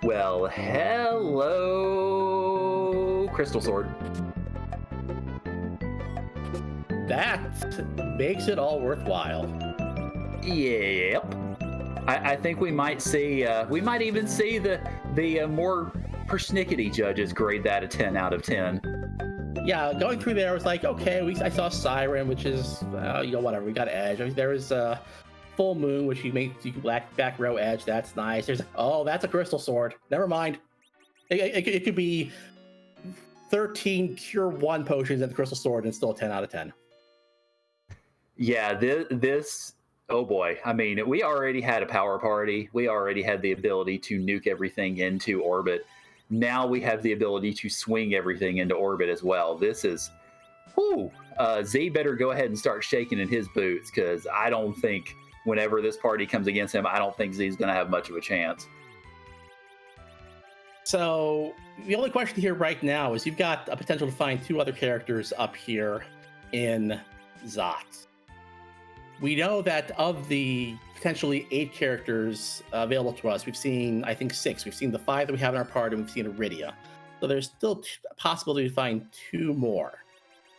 Well, hello, Crystal Sword. That makes it all worthwhile. Yep. I think we might see, we might even see the more persnickety judges grade that a 10 out of 10. Yeah, going through there, I was like, okay, I saw Siren, which is, whatever. We got Edge. I mean, there was Full Moon, which you can back row Edge. That's nice. There's, that's a Crystal Sword. Never mind. It could be 13 Cure 1 potions and the Crystal Sword, and it's still a 10 out of 10. Yeah, this oh boy. I mean, we already had a power party. We already had the ability to nuke everything into orbit. Now we have the ability to swing everything into orbit as well. This is, Z better go ahead and start shaking in his boots, because I don't think whenever this party comes against him, I don't think Z's going to have much of a chance. So the only question here right now is you've got a potential to find 2 other characters up here in Zot. We know that of the potentially 8 characters available to us, we've seen, I think, 6. We've seen the 5 that we have in our party, and we've seen Iridia. So there's still a possibility to find 2 more.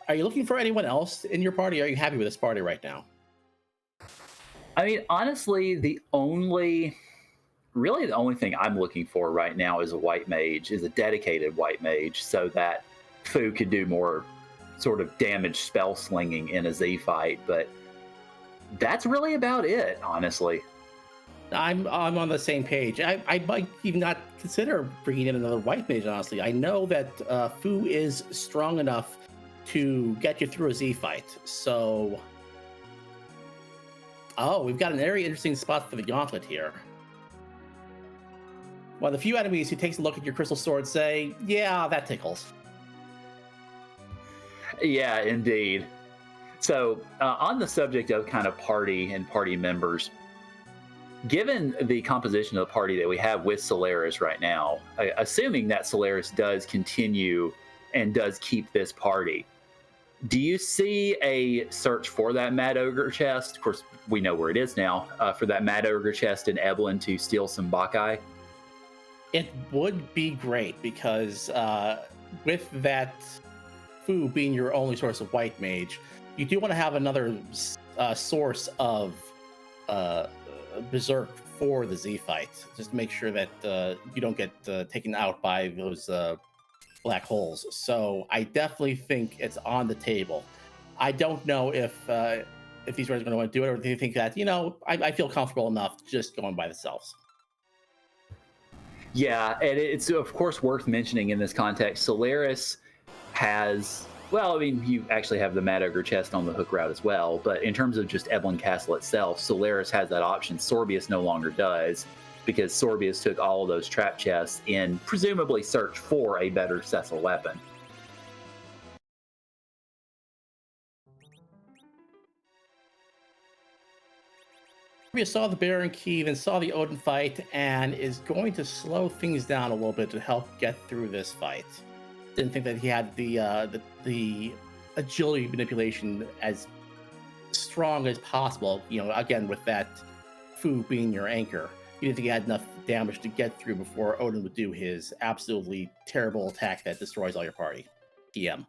Are you looking for anyone else in your party? Or are you happy with this party right now? I mean, honestly, the only thing I'm looking for right now is a dedicated white mage, so that Fu could do more sort of damage spell slinging in a Z fight, but that's really about it, honestly. I'm on the same page. I might even not consider bringing in another white mage, honestly. I know that Fu is strong enough to get you through a Z fight. So, we've got an very interesting spot for the gauntlet here. One of the few enemies who takes a look at your crystal sword say, yeah, that tickles. Yeah, indeed. So, on the subject of kind of party and party members, given the composition of the party that we have with Soleras right now, assuming that Soleras does continue and does keep this party, do you see a search for that Mad Ogre chest? Of course, we know where it is now, for that Mad Ogre chest in Evelyn to steal some Bakai? It would be great because with that Fu being your only source of white mage, you do want to have another source of berserk for the Z fight, just to make sure that you don't get taken out by those black holes. So I definitely think it's on the table. I don't know if these guys are going to want to do it, or they think that, I feel comfortable enough just going by themselves. Yeah, and it's of course worth mentioning in this context, Soleras has, well, I mean, you actually have the Mad Ogre chest on the hook route as well, but in terms of just Evelyn Castle itself, Soleras has that option. Sorbius no longer does, because Sorbius took all of those trap chests in presumably search for a better Cecil weapon. Sorbius saw the Baron Key, then saw the Odin fight, and is going to slow things down a little bit to help get through this fight. Didn't think that he had the agility manipulation as strong as possible. Again, with that Fu being your anchor, you didn't think he had enough damage to get through before Odin would do his absolutely terrible attack that destroys all your party. TM.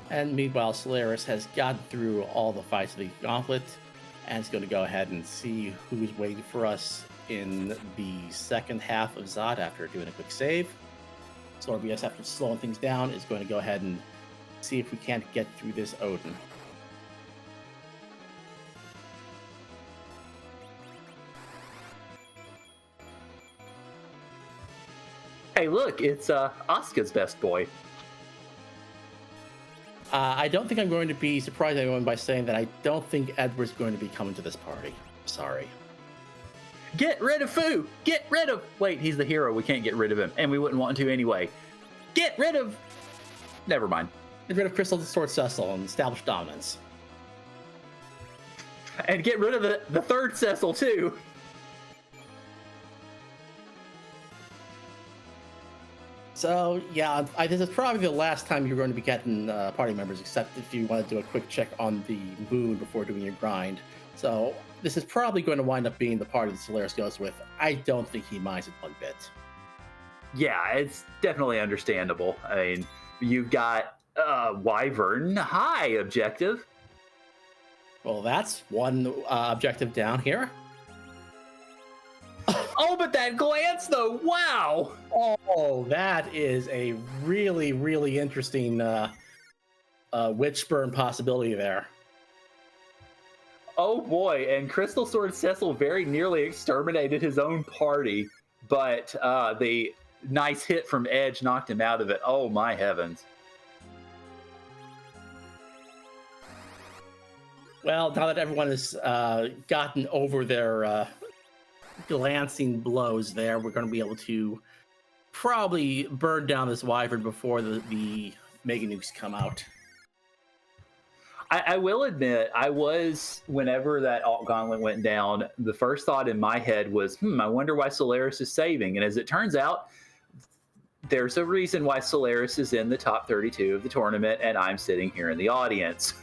And meanwhile, Soleras has gotten through all the fights of the gauntlet, and is going to go ahead and see who's waiting for us in the second half of Zod after doing a quick save. Sorbius, after slowing things down, is going to go ahead and see if we can't get through this Odin. Hey, look, it's Asuka's best boy. I don't think I'm going to be surprising anyone by saying that I don't think Edward's going to be coming to this party. Sorry. Get rid of Fu! Get rid of... Wait, he's the hero. We can't get rid of him. And we wouldn't want to anyway. Get rid of... Never mind. Get rid of Crystal Sword Cecil and establish dominance. And get rid of the third Cecil, too. So, yeah, this is probably the last time you're going to be getting party members, except if you want to do a quick check on the moon before doing your grind. So, this is probably going to wind up being the party that Soleras goes with. I don't think he minds it one bit. Yeah, it's definitely understandable. I mean, you've got Wyvern High objective. Well, that's one objective down here. Oh, but that glance, though, wow! Oh, that is a really, really interesting witch burn possibility there. Oh boy, and Crystal Sword Cecil very nearly exterminated his own party, but the nice hit from Edge knocked him out of it. Oh my heavens. Well, now that everyone has gotten over their glancing blows there, we're going to be able to probably burn down this Wyvern before the Mega Nukes come out. I will admit, whenever that Alt Gauntlet went down, the first thought in my head was, I wonder why Soleras is saving. And as it turns out, there's a reason why Soleras is in the top 32 of the tournament, and I'm sitting here in the audience.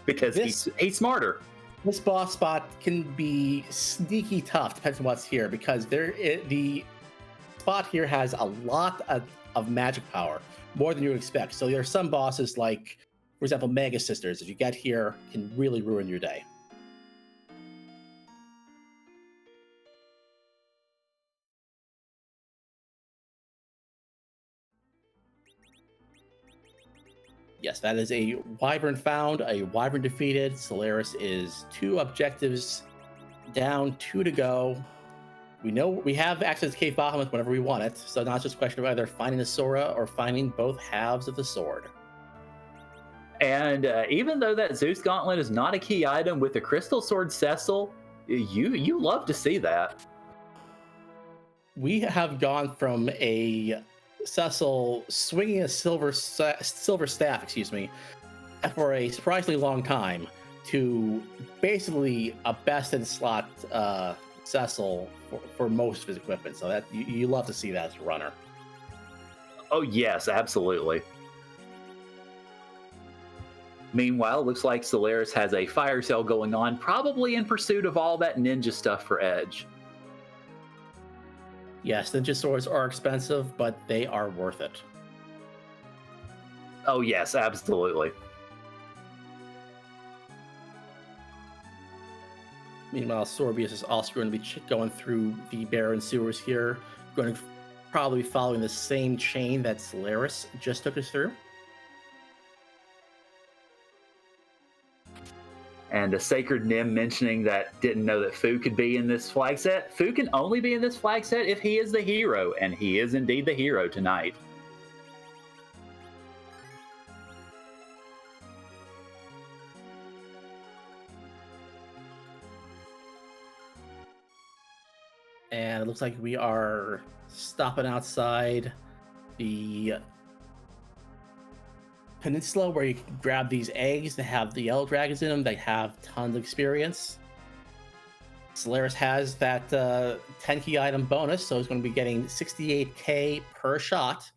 Because he's smarter. This boss spot can be sneaky tough, depends on what's here, because the spot here has a lot of magic power, more than you would expect. So there are some bosses, like, for example, Mega Sisters, if you get here, can really ruin your day. Yes, that is a wyvern found, a wyvern defeated. Soleras is 2 objectives down, 2 to go. We know we have access to Cave Bahamut whenever we want it, so now it's just a question of either finding the Sora or finding both halves of the sword. And even though that Zeus Gauntlet is not a key item with the Crystal Sword Cecil, you love to see that. We have gone from a Cecil swinging a silver staff, for a surprisingly long time, to basically a best in slot Cecil for most of his equipment. So that you love to see that as a runner. Oh yes, absolutely. Meanwhile, it looks like Soleras has a fire sale going on, probably in pursuit of all that ninja stuff for Edge. Yes, ninja swords are expensive, but they are worth it. Oh yes, absolutely. Meanwhile, Sorbius is also going to be going through the barren sewers here, going to probably be following the same chain that Soleras just took us through. And a Sacred Nim mentioning that didn't know that Fu could be in this flag set. Fu can only be in this flag set if he is the hero, and he is indeed the hero tonight. And it looks like we are stopping outside the peninsula where you can grab these eggs that have the yellow dragons in them. They have tons of experience. Soleras has that 10 key item bonus, so he's going to be getting 68k per shot.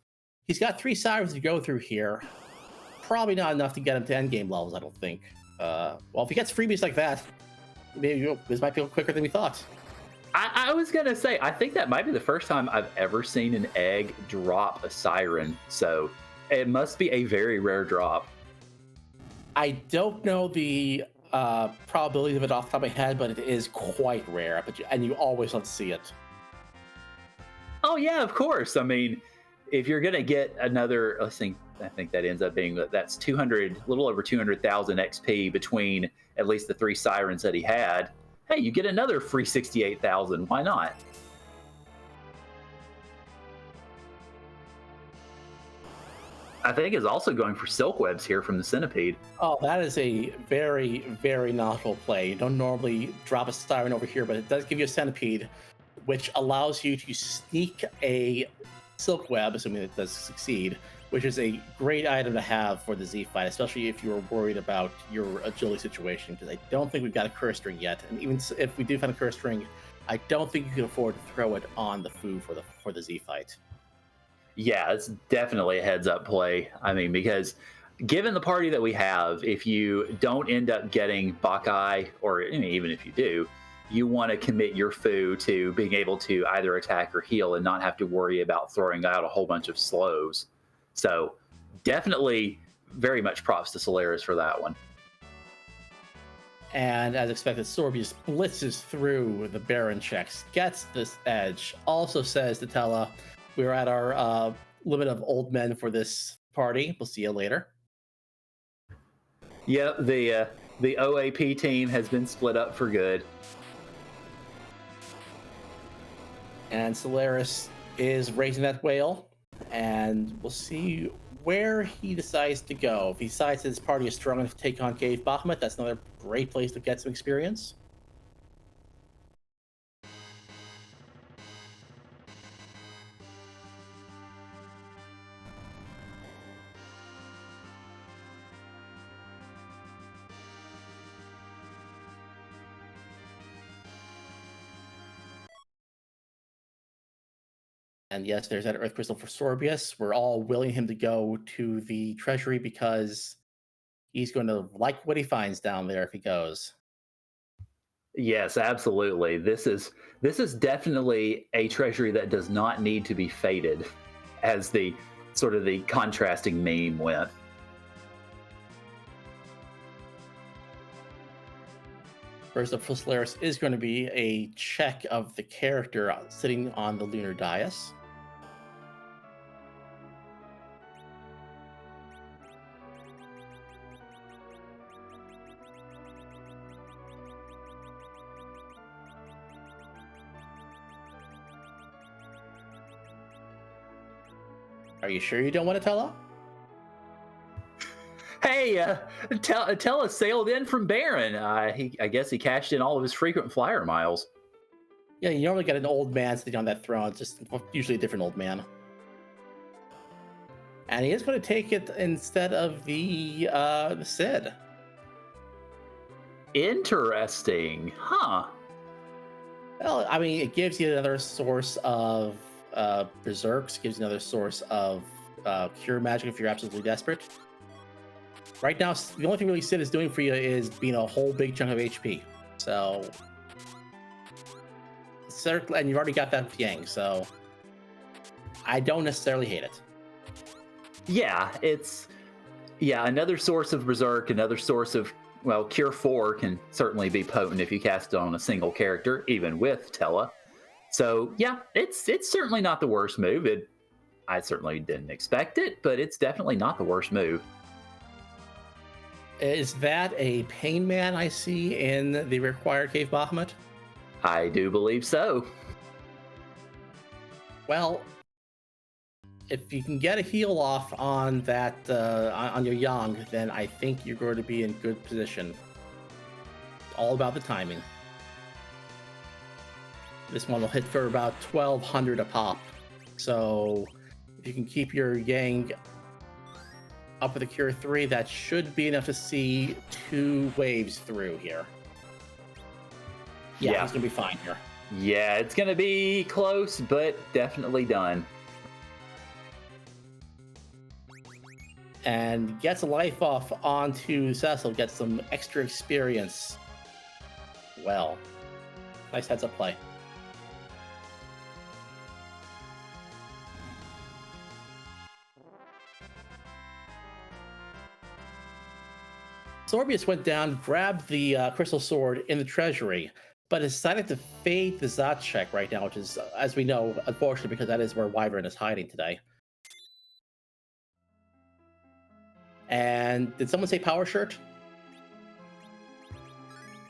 He's got 3 sirens to go through here. Probably not enough to get him to endgame levels, I don't think. Well, if he gets freebies like that, maybe this might be quicker than we thought. I was going to say, I think that might be the first time I've ever seen an egg drop a siren, so it must be a very rare drop. I don't know the probability of it off the top of my head, but it is quite rare, and you always love to see it. Oh yeah, of course. I mean, if you're going to get another, I think that ends up being, that's 200, a little over 200,000 XP between at least the 3 sirens that he had. Hey, you get another free 68,000. Why not? I think is also going for silk webs here from the centipede. Oh, that is a very, very novel play. You don't normally drop a siren over here, but it does give you a centipede, which allows you to sneak a silk web, assuming it does succeed, which is a great item to have for the Z fight, especially if you're worried about your agility situation, because I don't think we've got a curse ring yet. And even if we do find a curse ring, I don't think you can afford to throw it on the Fu for the Z fight. Yeah, it's definitely a heads up play. I mean, because given the party that we have, if you don't end up getting Buckeye, or even if you do, you want to commit your Fu to being able to either attack or heal and not have to worry about throwing out a whole bunch of slows. So definitely very much props to Soleras for that one. And as expected, Sorbius blitzes through the Baron checks, gets this edge, also says to Tella, we're at our limit of old men for this party. We'll see you later. Yep, the OAP team has been split up for good. And Soleras is raising that whale, and we'll see where he decides to go. If he decides that his party is strong enough to take on Cave Bahamut, that's another great place to get some experience. And yes, there's that Earth Crystal for Sorbius. We're all willing him to go to the treasury because he's going to like what he finds down there if he goes. Yes, absolutely. This is definitely a treasury that does not need to be faded, as the sort of the contrasting meme went. First up for Soleras is going to be a check of the character sitting on the lunar dais. Are you sure you don't want to tell her? Hey, Tella sailed in from Baron. I guess he cashed in all of his frequent flyer miles. Yeah, you normally get an old man sitting on that throne, just usually a different old man. And he is going to take it instead of the Cid. Interesting, huh? Well, I mean, it gives you another source of berserks, gives you another source of cure magic if you're absolutely desperate. Right now, the only thing really Cid is doing for you is being a whole big chunk of HP. So, and you've already got that Yang, so I don't necessarily hate it. Yeah, it's another source of berserk, another source of, well, Cure 4 can certainly be potent if you cast it on a single character, even with Tella. So yeah, it's certainly not the worst move. I certainly didn't expect it, but it's definitely not the worst move. Is that a Pain Man I see in the required Cave Bahamut? I do believe so. Well, if you can get a heal off on that on your Yang, then I think you're going to be in good position. All about the timing. This one will hit for about 1,200 a pop. So if you can keep your Yang up with a Cure 3, that should be enough to see 2 waves through here. Yeah, he's going to be fine here. Yeah, it's going to be close, but definitely done. And gets a life off onto Cecil, gets some extra experience. Well, nice heads up play. Sorbius went down, grabbed the crystal sword in the treasury, but decided to fade the Zot check right now, which is, as we know, unfortunately, because that is where Wyvern is hiding today. And did someone say Power Shirt?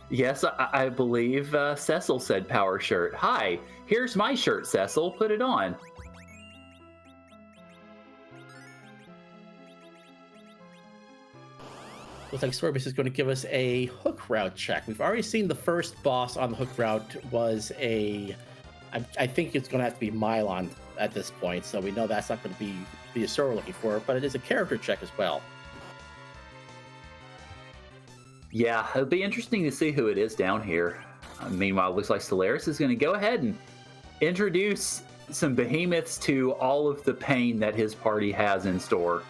Yes, I believe Cecil said Power Shirt. Hi, here's my shirt, Cecil. Put it on. Looks like Sorbius is going to give us a hook route check. We've already seen the first boss on the hook route was I think it's going to have to be Mylon at this point, so we know that's not going to be the Asura we're looking for, but it is a character check as well. Yeah, it'll be interesting to see who it is down here. Meanwhile, it looks like Soleras is going to go ahead and introduce some behemoths to all of the pain that his party has in store.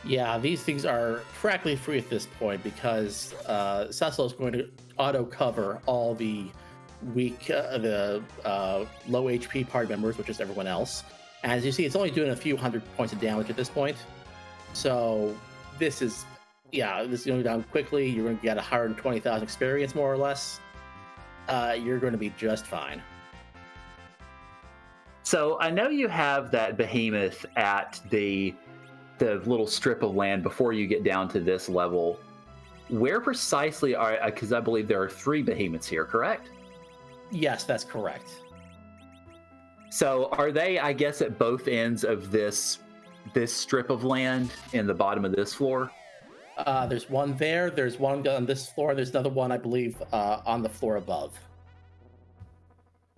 Yeah, these things are practically free at this point because Cecil is going to auto-cover all the weak, low HP party members, which is everyone else. And as you see, it's only doing a few hundred points of damage at this point. So this is going down quickly. You're going to get 120,000 experience, more or less. You're going to be just fine. So I know you have that behemoth at the little strip of land before you get down to this level. Where precisely are, because I believe there are 3 behemoths here, correct? Yes, that's correct. So are they, I guess, at both ends of this strip of land in the bottom of this floor? There's one there, there's one on this floor, there's another one, I believe, on the floor above.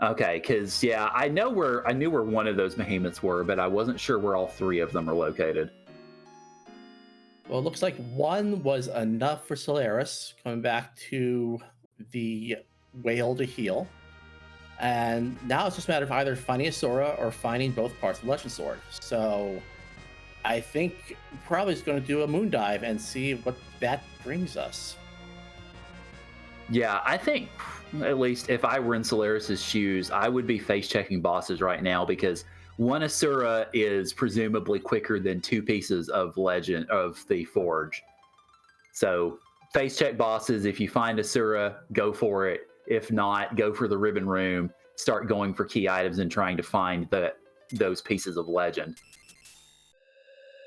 Okay, because, yeah, I knew where one of those behemoths were, but I wasn't sure where all 3 of them are located. Well, it looks like one was enough for Soleras, coming back to the whale to heal. And now it's just a matter of either finding Asura or finding both parts of the Legend Sword. So I think probably is going to do a moon dive and see what that brings us. Yeah, I think, at least if I were in Soleras' shoes, I would be face-checking bosses right now because one Asura is presumably quicker than 2 pieces of Legend of the Forge. So face-check bosses. If you find Asura, go for it. If not, go for the Ribbon Room. Start going for key items and trying to find those pieces of Legend.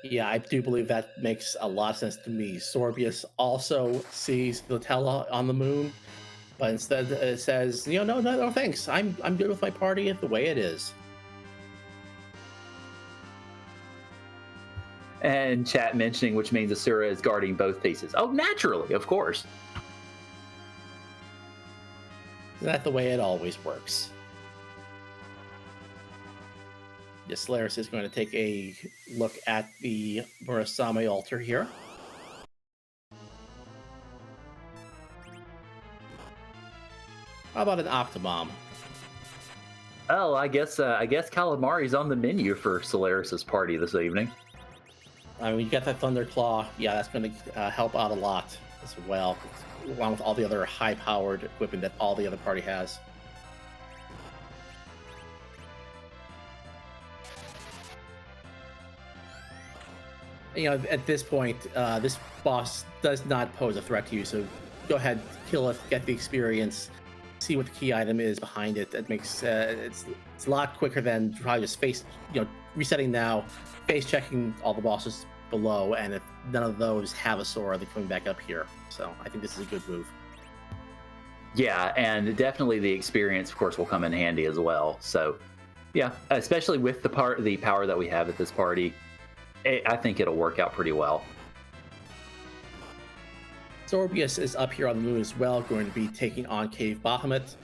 Yeah, I do believe that makes a lot of sense to me. Sorbius also sees the Tella on the moon, but instead it says, no, thanks. I'm good with my party the way it is. And chat mentioning, which means Asura is guarding both pieces. Oh, naturally, of course. That's the way it always works. The Soleras is going to take a look at the Murasame altar here. How about an Octobomb? Oh, I guess calamari's on the menu for Soleras' party this evening. I mean, you got that Thunderclaw. Yeah, that's going to help out a lot as well, along with all the other high-powered equipment that all the other party has. You know, at this point, this boss does not pose a threat to you, so go ahead, kill it, get the experience, see what the key item is behind it. That makes it's a lot quicker than probably just resetting now, face checking all the bosses below, and if none of those have a Sora, they're coming back up here. So I think this is a good move. Yeah, and definitely the experience, of course, will come in handy as well. So, yeah, especially with the power that we have at this party, I think it'll work out pretty well. Sorbius is up here on the moon as well, going to be taking on Cave Bahamut.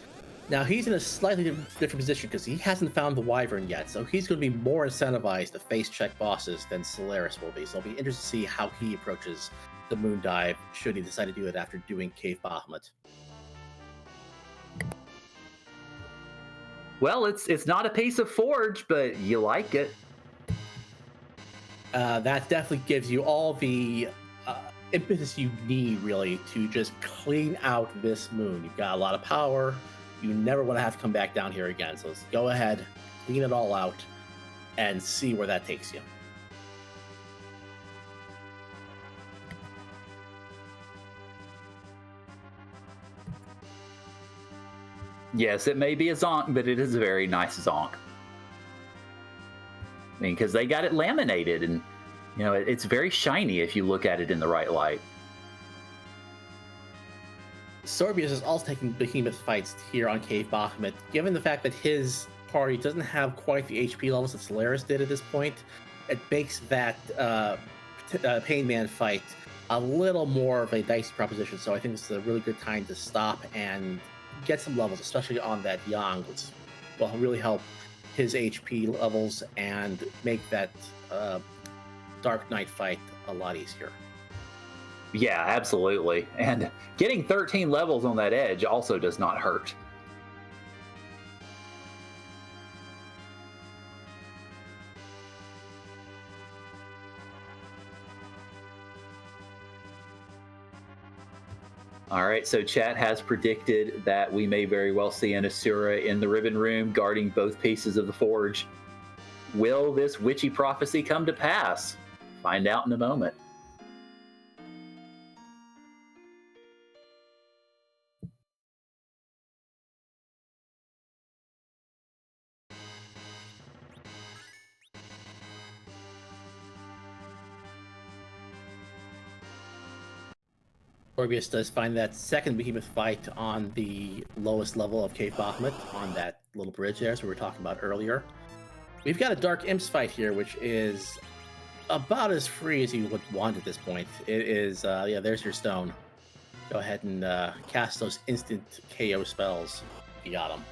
Now, he's in a slightly different position because he hasn't found the Wyvern yet, so he's going to be more incentivized to face check bosses than Soleras will be. So it'll be interesting to see how he approaches the moon dive, should he decide to do it after doing Cave Bahamut. Well, it's not a piece of forge, but you like it. That definitely gives you all the impetus you need, really, to just clean out this moon. You've got a lot of power. You never want to have to come back down here again. So let's go ahead, clean it all out, and see where that takes you. Yes, it may be a zonk, but it is a very nice zonk. I mean, because they got it laminated, and you know it's very shiny if you look at it in the right light. Sorbius is also taking behemoth fights here on Cave Bahamut. Given the fact that his party doesn't have quite the HP levels that Soleras did at this point, it makes that Pain Man fight a little more of a dicey proposition. So I think this is a really good time to stop and get some levels, especially on that Yang, which will really help his HP levels and make that Dark Knight fight a lot easier. Yeah, absolutely. And getting 13 levels on that edge also does not hurt. All right, so chat has predicted that we may very well see an Asura in the Ribbon Room guarding both pieces of the forge. Will this witchy prophecy come to pass? Find out in a moment. Sorbius does find that second behemoth fight on the lowest level of Cave Bahamut on that little bridge there, so we were talking about earlier. We've got a Dark Imps fight here, which is about as free as you would want at this point. It is, yeah, there's your stone. Go ahead and cast those instant KO spells. You got them.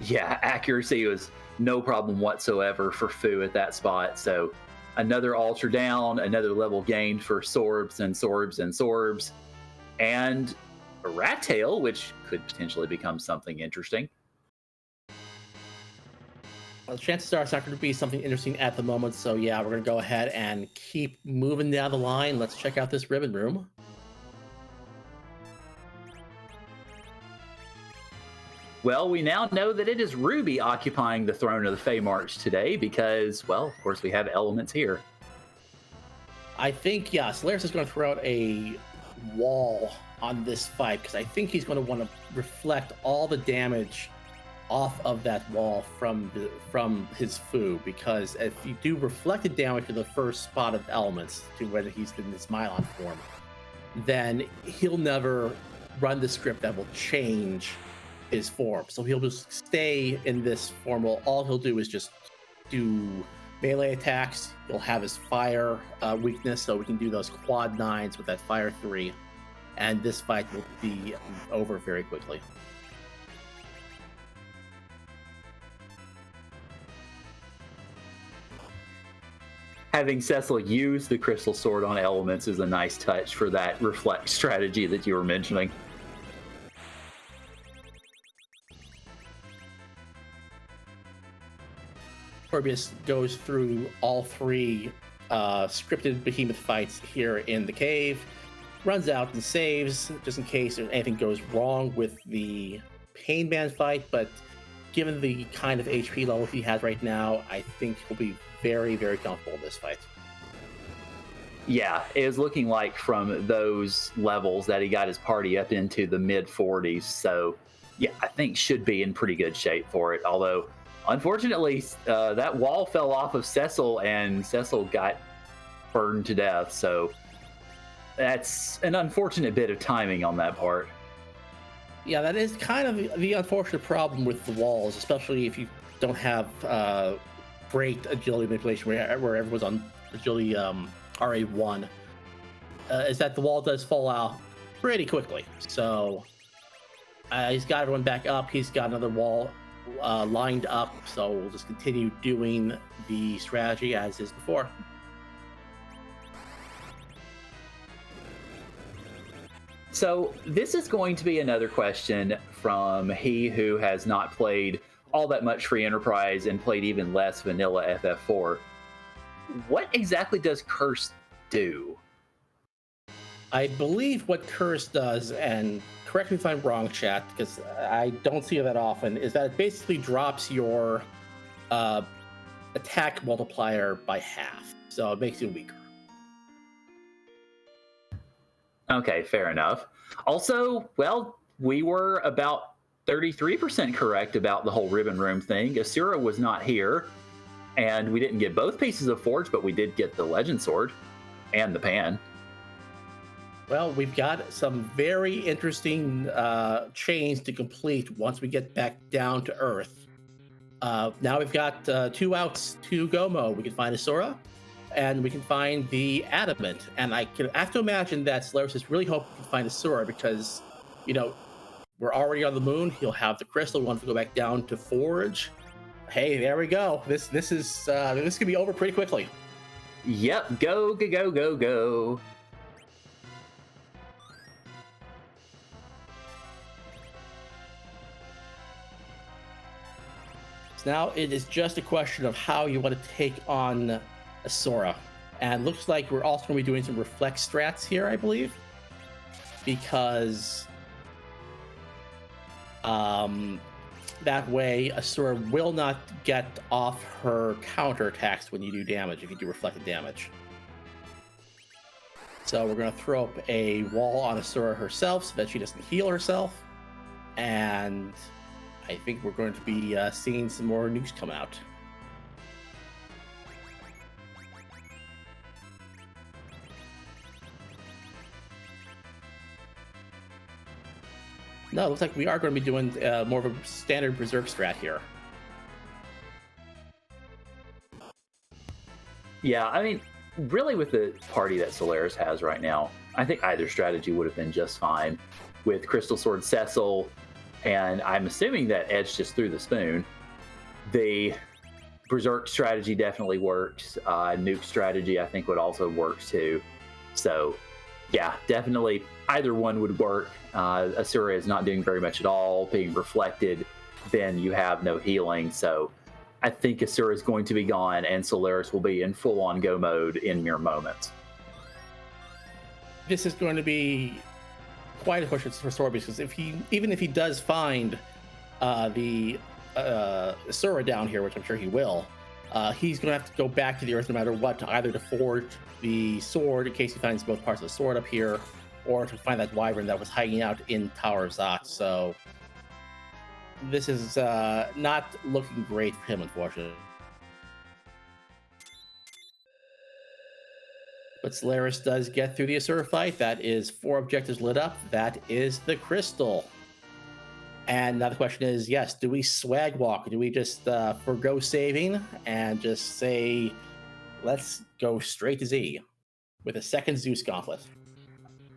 Yeah, accuracy was no problem whatsoever for Fu at that spot. So another altar down, another level gained for Sorbs and Sorbs and Sorbs, and a rat tail, which could potentially become something interesting. Well, chances are it's not going to be something interesting at the moment, so yeah, we're going to go ahead and keep moving down the line. Let's check out this Ribbon Room. Well, we now know that it is Ruby occupying the throne of the Fey March today because, well, of course, we have elements here. I think, yeah, Soleras is going to throw out a wall on this fight because I think he's going to want to reflect all the damage off of that wall from his Fu, because if you do reflected damage to the first spot of elements to whether he's in this Mylon form, then he'll never run the script that will change his form. So he'll just stay in this form. Well, all he'll do is just do melee attacks. He'll have his fire weakness, so we can do those quad 9s with that fire 3. And this fight will be over very quickly. Having Cecil use the crystal sword on elements is a nice touch for that reflect strategy that you were mentioning. Sorbius goes through all 3 scripted behemoth fights here in the cave, runs out and saves just in case anything goes wrong with the Pain Man fight, but given the kind of HP level he has right now, I think he'll be very, very comfortable in this fight. Yeah, it was looking like from those levels that he got his party up into the mid 40s. So, yeah, I think should be in pretty good shape for it. Although, unfortunately, that wall fell off of Cecil and Cecil got burned to death. So, that's an unfortunate bit of timing on that part. Yeah, that is kind of the unfortunate problem with the walls, especially if you don't have great agility manipulation where everyone's on agility RA1, is that the wall does fall out pretty quickly. So he's got everyone back up. He's got another wall lined up. So we'll just continue doing the strategy as is before. So this is going to be another question from he who has not played all that much Free Enterprise and played even less vanilla FF4. What exactly does Curse do? I believe what Curse does, and correct me if I'm wrong, chat, because I don't see it that often, is that it basically drops your attack multiplier by half. So it makes you weaker. Okay, fair enough. Also, well, we were about 33% correct about the whole ribbon room thing. Asura was not here, and we didn't get both pieces of Forge, but we did get the Legend Sword and the Pan. Well, we've got some very interesting chains to complete once we get back down to Earth. Now we've got 2 outs to Gomo. We can find Asura, and we can find the Adamant. And I have to imagine that Soleras is really hoping to find Asura because, you know, we're already on the moon. He'll have the crystal. We want to go back down to Forge. Hey, there we go. This could be over pretty quickly. Yep, go, go, go, go, go. So now it is just a question of how you want to take on Asura. And looks like we're also going to be doing some reflect strats here, I believe. Because that way Asura will not get off her counterattacks when you do damage, if you do reflected damage. So we're going to throw up a wall on Asura herself so that she doesn't heal herself. And I think we're going to be seeing some more nukes come out. No, it looks like we are going to be doing more of a standard Berserk strat here. Yeah, I mean, really with the party that Soleras has right now, I think either strategy would have been just fine. With Crystal Sword Cecil, and I'm assuming that Edge just threw the spoon. The Berserk strategy definitely works. Nuke strategy, I think, would also work too. So, yeah, definitely either one would work. Asura is not doing very much at all. Being reflected, then you have no healing. So, I think Asura is going to be gone, and Soleras will be in full-on go mode in mere moments. This is going to be quite a push for Sorbius, because even if he does find the Asura down here, which I'm sure he will, he's going to have to go back to the Earth no matter what, either to forge the sword in case he finds both parts of the sword up here, or to find that wyvern that was hiding out in Tower of Zot. So this is not looking great for him, unfortunately. But Soleras does get through the Asura fight. That is 4 objectives lit up. That is the crystal. And now the question is, yes, do we swag walk? Do we just forgo saving and just say, let's go straight to Z with a second Zeus gauntlet?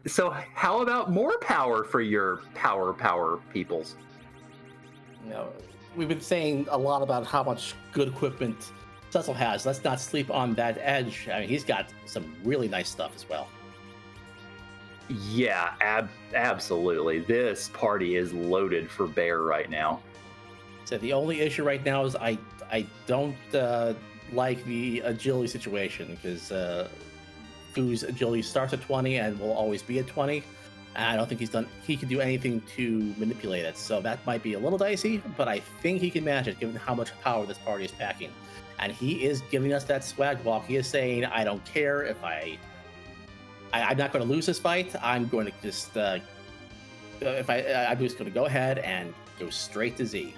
So how about more power for your power peoples? You know, we've been saying a lot about how much good equipment Cecil has. Let's not sleep on that edge. I mean, he's got some really nice stuff as well. Yeah, absolutely. This party is loaded for bear right now. So the only issue right now is I don't like the agility situation because Fu's agility starts at 20 and will always be at 20. And I don't think he can do anything to manipulate it. So that might be a little dicey, but I think he can manage it given how much power this party is packing. And he is giving us that swag walk. He is saying, I don't care if I'm not going to lose this fight. I'm going to just I'm just going to go ahead and go straight to Z.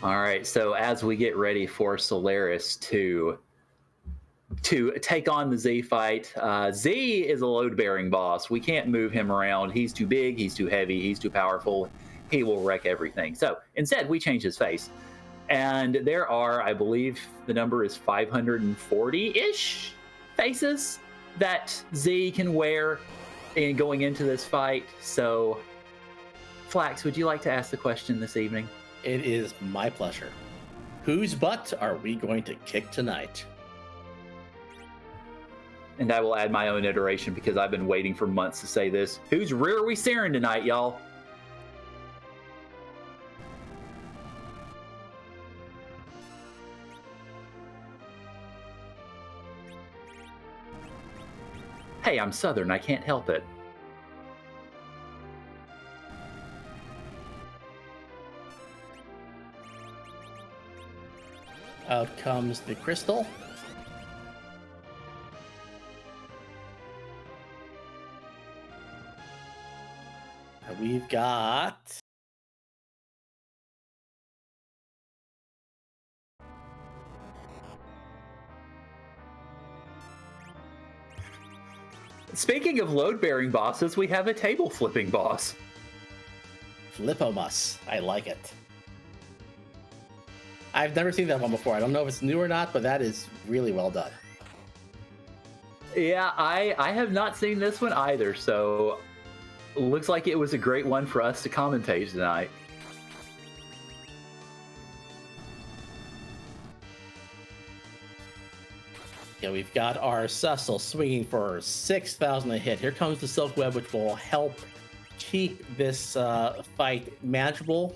All right, so as we get ready for Soleras to take on the Z fight, Z is a load-bearing boss. We can't move him around. He's too big, he's too heavy, he's too powerful. He will wreck everything. So instead, we change his face. And there are, I believe the number is 540-ish faces that Z can wear in going into this fight. So, Flax, would you like to ask the question this evening? It is my pleasure. Whose butt are we going to kick tonight? And I will add my own iteration because I've been waiting for months to say this. Whose rear are we searing tonight, y'all? Hey, I'm Southern. I can't help it. Out comes the crystal. And we've got... Speaking of load-bearing bosses, we have a table-flipping boss. Flippomus. I like it. I've never seen that one before. I don't know if it's new or not, but that is really well done. Yeah, I have not seen this one either, so looks like it was a great one for us to commentate tonight. Yeah, we've got our Cecil swinging for 6,000 a hit. Here comes the Silk Web, which will help keep this fight manageable.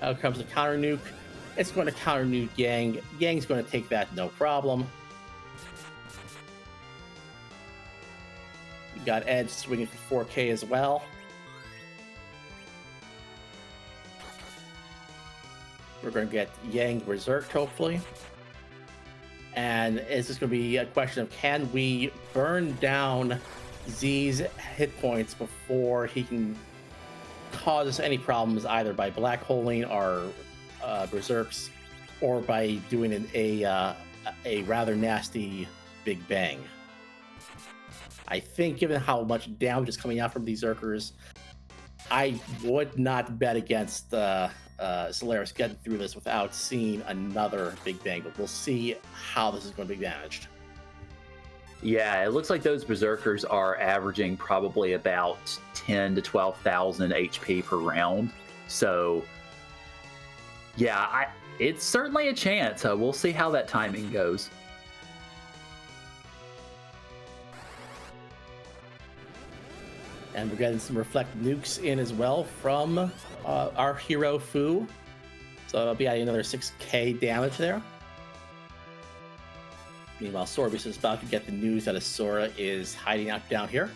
Out comes the counter nuke. It's going to counter nuke Yang. Yang's going to take that no problem. We got Edge swinging for 4K as well. We're going to get Yang berserked, hopefully. And it's just going to be a question of, can we burn down Z's hit points before he can cause us any problems, either by black holing our berserks or by doing a rather nasty big bang. I think given how much damage is coming out from these Zerkers, I would not bet against Soleras getting through this without seeing another big bang, but we'll see how this is going to be managed. Yeah, it looks like those berserkers are averaging probably about 10 to 12,000 HP per round. So, yeah, it's certainly a chance. We'll see how that timing goes. And we're getting some reflect nukes in as well from our hero Fu. So it'll be adding another 6k damage there. Meanwhile, Sorbius is about to get the news that Asura is hiding out down here.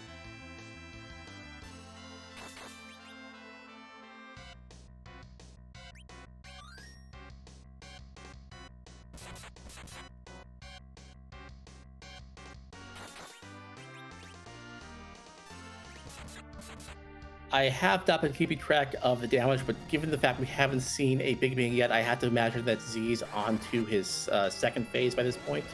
I have not been keeping track of the damage, but given the fact we haven't seen a big bang yet, I had to imagine that Z's onto his second phase by this point.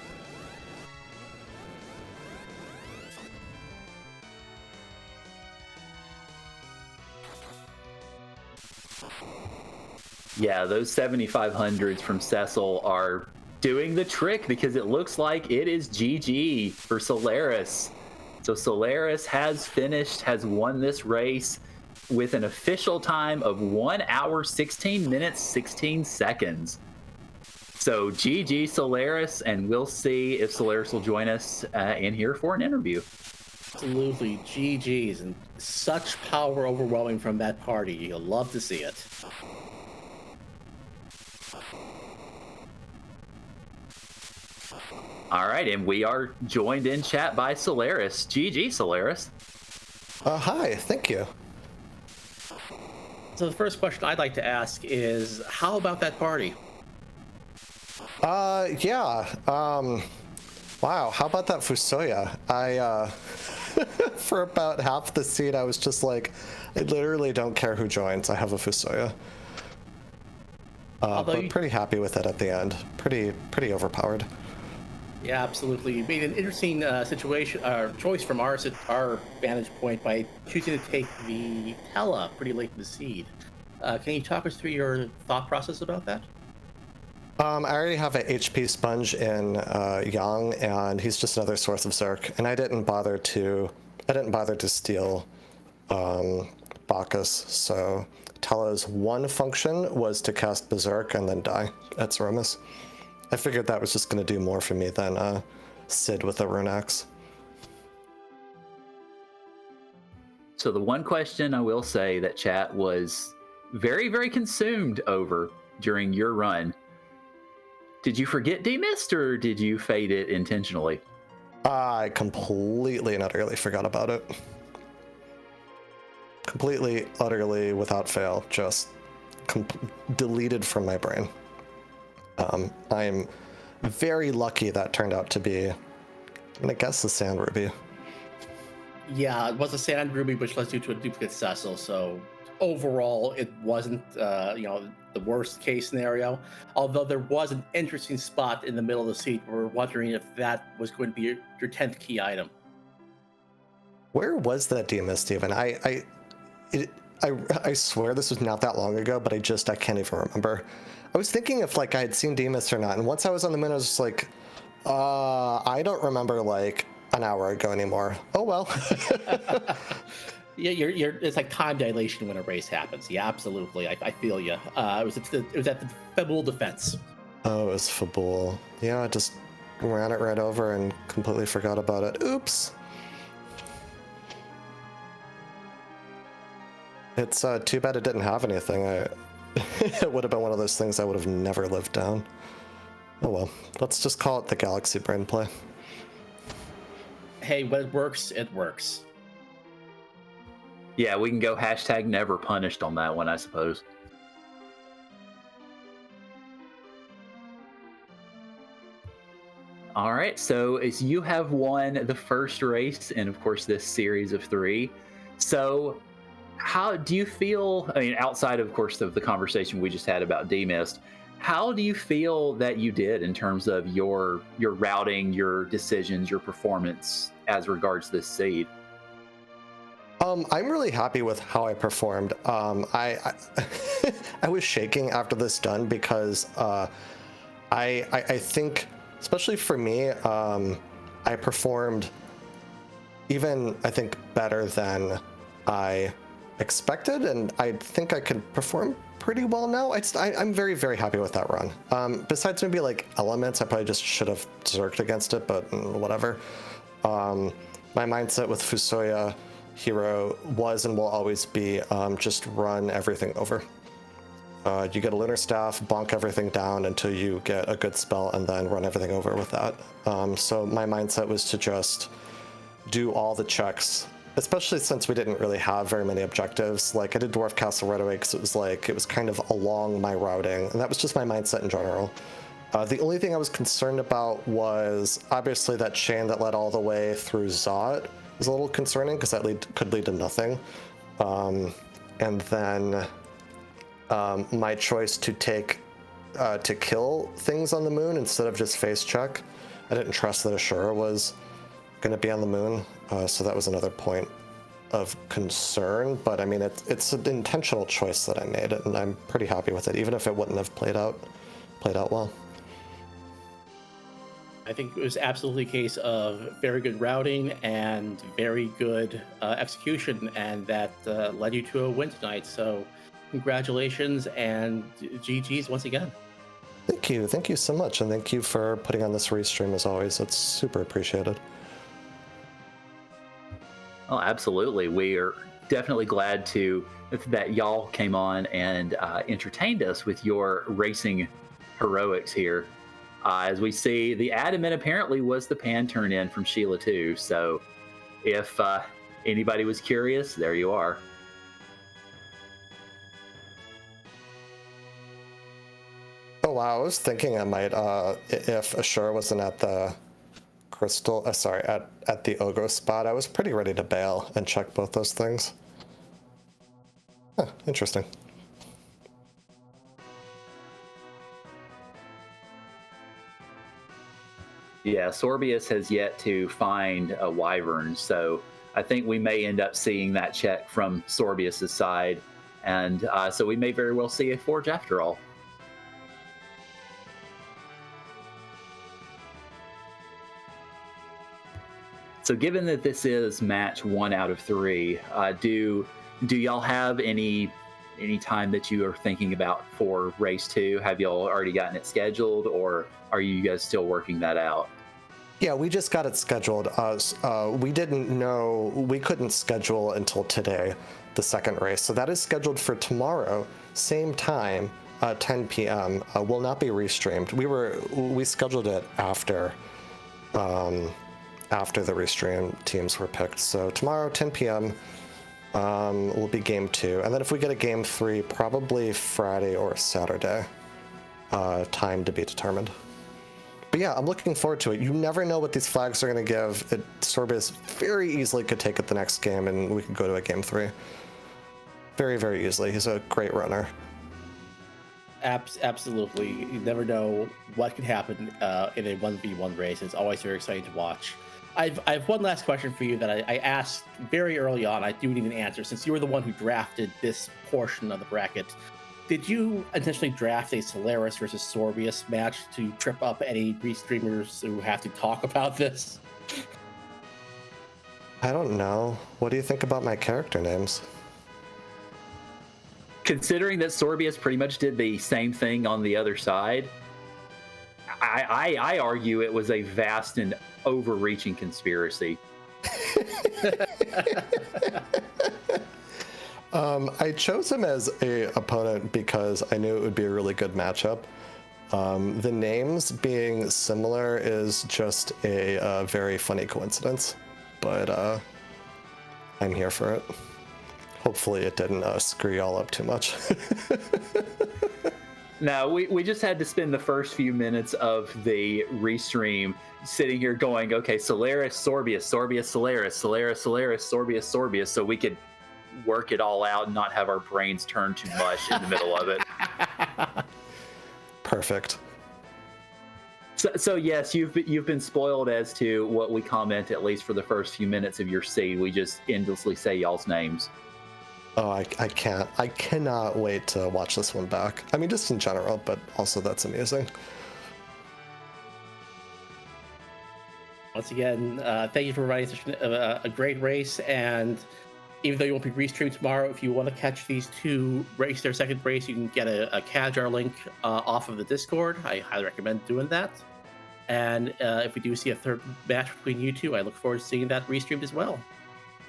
Yeah, those 7500s from Cecil are doing the trick because it looks like it is GG for Soleras. So Soleras has finished, has won this race with an official time of 1 hour, 16 minutes, 16 seconds. So GG Soleras, and we'll see if Soleras will join us in here for an interview. Absolutely, GG's, and such power overwhelming from that party. You'll love to see it. All right, and we are joined in chat by Soleras. GG, Soleras. Hi, thank you. So the first question I'd like to ask is, how about that party? Yeah. Wow, how about that Fusoya? For about half the seat, I was just like, I literally don't care who joins. I have a Fusoya. But pretty happy with it at the end. Pretty overpowered. Yeah, absolutely. You made an interesting choice from our vantage point by choosing to take the Tella pretty late in the seed. Can you talk us through your thought process about that? I already have an HP sponge in Yang, and he's just another source of Zerk. And I didn't bother to steal Bacchus. So Tella's one function was to cast Berserk and then die at Zemus. I figured that was just going to do more for me than Sid with the Rune Axe. So the one question I will say that chat was very, very consumed over during your run. Did you forget Demist, or did you fade it intentionally? I completely and utterly forgot about it. Completely, utterly, without fail, just deleted from my brain. I'm very lucky that turned out to be, I'm gonna guess, the Sand Ruby. Yeah, it was a Sand Ruby, which led you to a duplicate Cecil, so overall it wasn't the worst case scenario, although there was an interesting spot in the middle of the seat. We're wondering if that was going to be your 10th key item. Where was that Demist even? I swear this was not that long ago, but I can't even remember. I was thinking if I had seen Demist or not, and once I was on the moon, I was just like, I don't remember an hour ago anymore. Oh well. Yeah, it's like time dilation when a race happens. Yeah, absolutely. I feel you. It was at the Febul defense. Oh, it was Febul. Yeah, I just ran it right over and completely forgot about it. Oops. It's too bad it didn't have anything. It would have been one of those things I would have never lived down. Oh well, let's just call it the Galaxy Brain play. Hey, when it works, it works. Yeah, we can go hashtag never punished on that one, I suppose. All right, so as you have won the first race in, of course, this series of 3. So how do you feel, I mean, outside, of course, of the conversation we just had about Demist, how do you feel that you did in terms of your routing, your decisions, your performance as regards this seed? I'm really happy with how I performed. I was shaking after this done because I think, especially for me, I performed even, I think, better than I expected, and I think I could perform pretty well now. I'm very, very happy with that run. Besides maybe elements, I probably just should have zerked against it, but whatever. My mindset with Fusoya Hero was and will always be just run everything over. You get a lunar staff, bonk everything down until you get a good spell, and then run everything over with that. So my mindset was to just do all the checks, especially since we didn't really have very many objectives. I did Dwarf Castle right away because it was kind of along my routing, and that was just my mindset in general. The only thing I was concerned about was obviously that chain that led all the way through Zot was a little concerning because that could lead to nothing. And then my choice to kill things on the moon instead of just face check. I didn't trust that Ashura was going to be on the moon, so that was another point of concern, but I mean, it's an intentional choice that I made, and I'm pretty happy with it, even if it wouldn't have played out well. I think it was absolutely a case of very good routing and very good execution, and that led you to a win tonight. So congratulations and GG's once again. Thank you so much, and thank you for putting on this restream as always. It's super appreciated. Oh, absolutely. We are definitely glad that y'all came on and entertained us with your racing heroics here. As we see, the adamant apparently was the pan turn in from Sheila too. So if anybody was curious, there you are. Oh wow, I was thinking I might, if Ashura wasn't at the crystal, at the Ogre spot, I was pretty ready to bail and check both those things. Huh, interesting. Yeah, Sorbius has yet to find a wyvern, so I think we may end up seeing that check from Sorbius's side, and so we may very well see a forge after all. So given that this is match 1 out of 3, do y'all have any time that you are thinking about for race 2? Have y'all already gotten it scheduled, or are you guys still working that out? Yeah, we just got it scheduled. We didn't know, we couldn't schedule until today, the second race. So that is scheduled for tomorrow, same time, 10 p.m. Will not be restreamed. We scheduled it after the restream teams were picked. So tomorrow, 10 p.m. Will be game 2. And then if we get a game 3, probably Friday or Saturday. Time to be determined. But yeah, I'm looking forward to it. You never know what these flags are going to give. Sorbius very easily could take it the next game, and we could go to a game 3. Very, very easily. He's a great runner. Absolutely. You never know what can happen in a 1v1 race. It's always very exciting to watch. I have one last question for you that I asked very early on. I do need an answer, since you were the one who drafted this portion of the bracket. Did you intentionally draft a Soleras versus Sorbius match to trip up any restreamers who have to talk about this? I don't know. What do you think about my character names? Considering that Sorbius pretty much did the same thing on the other side, I argue it was a vast and overreaching conspiracy. I chose him as a opponent because I knew it would be a really good matchup. The names being similar is just a very funny coincidence, but I'm here for it. Hopefully it didn't screw y'all up too much. No, we just had to spend the first few minutes of the restream sitting here going, okay, Soleras, Sorbius, Sorbius, Soleras, Soleras, Soleras, Sorbius, Sorbius, so we could work it all out and not have our brains turn to mush in the middle of it. Perfect. So yes, you've been spoiled as to what we comment, at least for the first few minutes of your seed. We just endlessly say y'all's names. Oh, I can't. I cannot wait to watch this one back. I mean, just in general, but also that's amazing. Once again, thank you for providing such a great race. And even though you won't be restreamed tomorrow, if you want to catch these two race their second race, you can get a Kadjar link off of the Discord. I highly recommend doing that. And if we do see a third match between you two, I look forward to seeing that restreamed as well.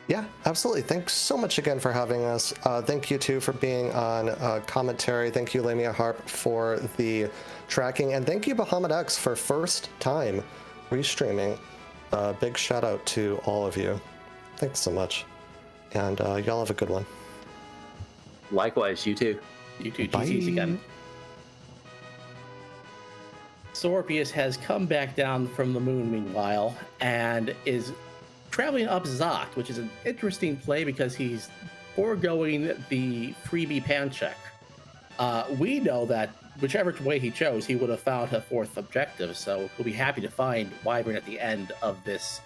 Yeah, absolutely. Thanks so much again for having us. Thank you, too, for being on commentary. Thank you, Lamia Harp, for the tracking. And thank you, Bahamut X, for first time restreaming. Big shout out to all of you. Thanks so much. And y'all have a good one. Likewise, you too. You too. GG's again. Sorbius has come back down from the moon, meanwhile, and is traveling up Zoct, which is an interesting play because he's foregoing the freebie pan check. We know that whichever way he chose, he would have found a fourth objective, so he'll be happy to find Wyvern at the end of this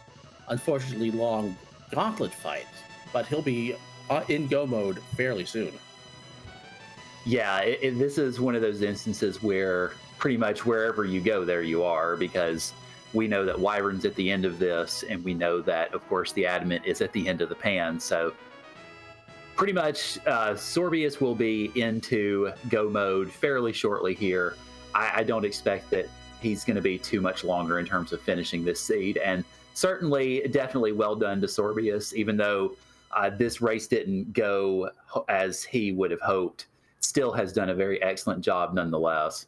unfortunately long gauntlet fight. but he'll be in go mode fairly soon. Yeah, this is one of those instances where pretty much wherever you go, there you are, because we know that Wyvern's at the end of this, and we know that, of course, the Adamant is at the end of the pan. So pretty much Sorbius will be into go mode fairly shortly here. I don't expect that he's going to be too much longer in terms of finishing this seed. And certainly, definitely well done to Sorbius, even though this race didn't go as he would have hoped. Still has done a very excellent job nonetheless.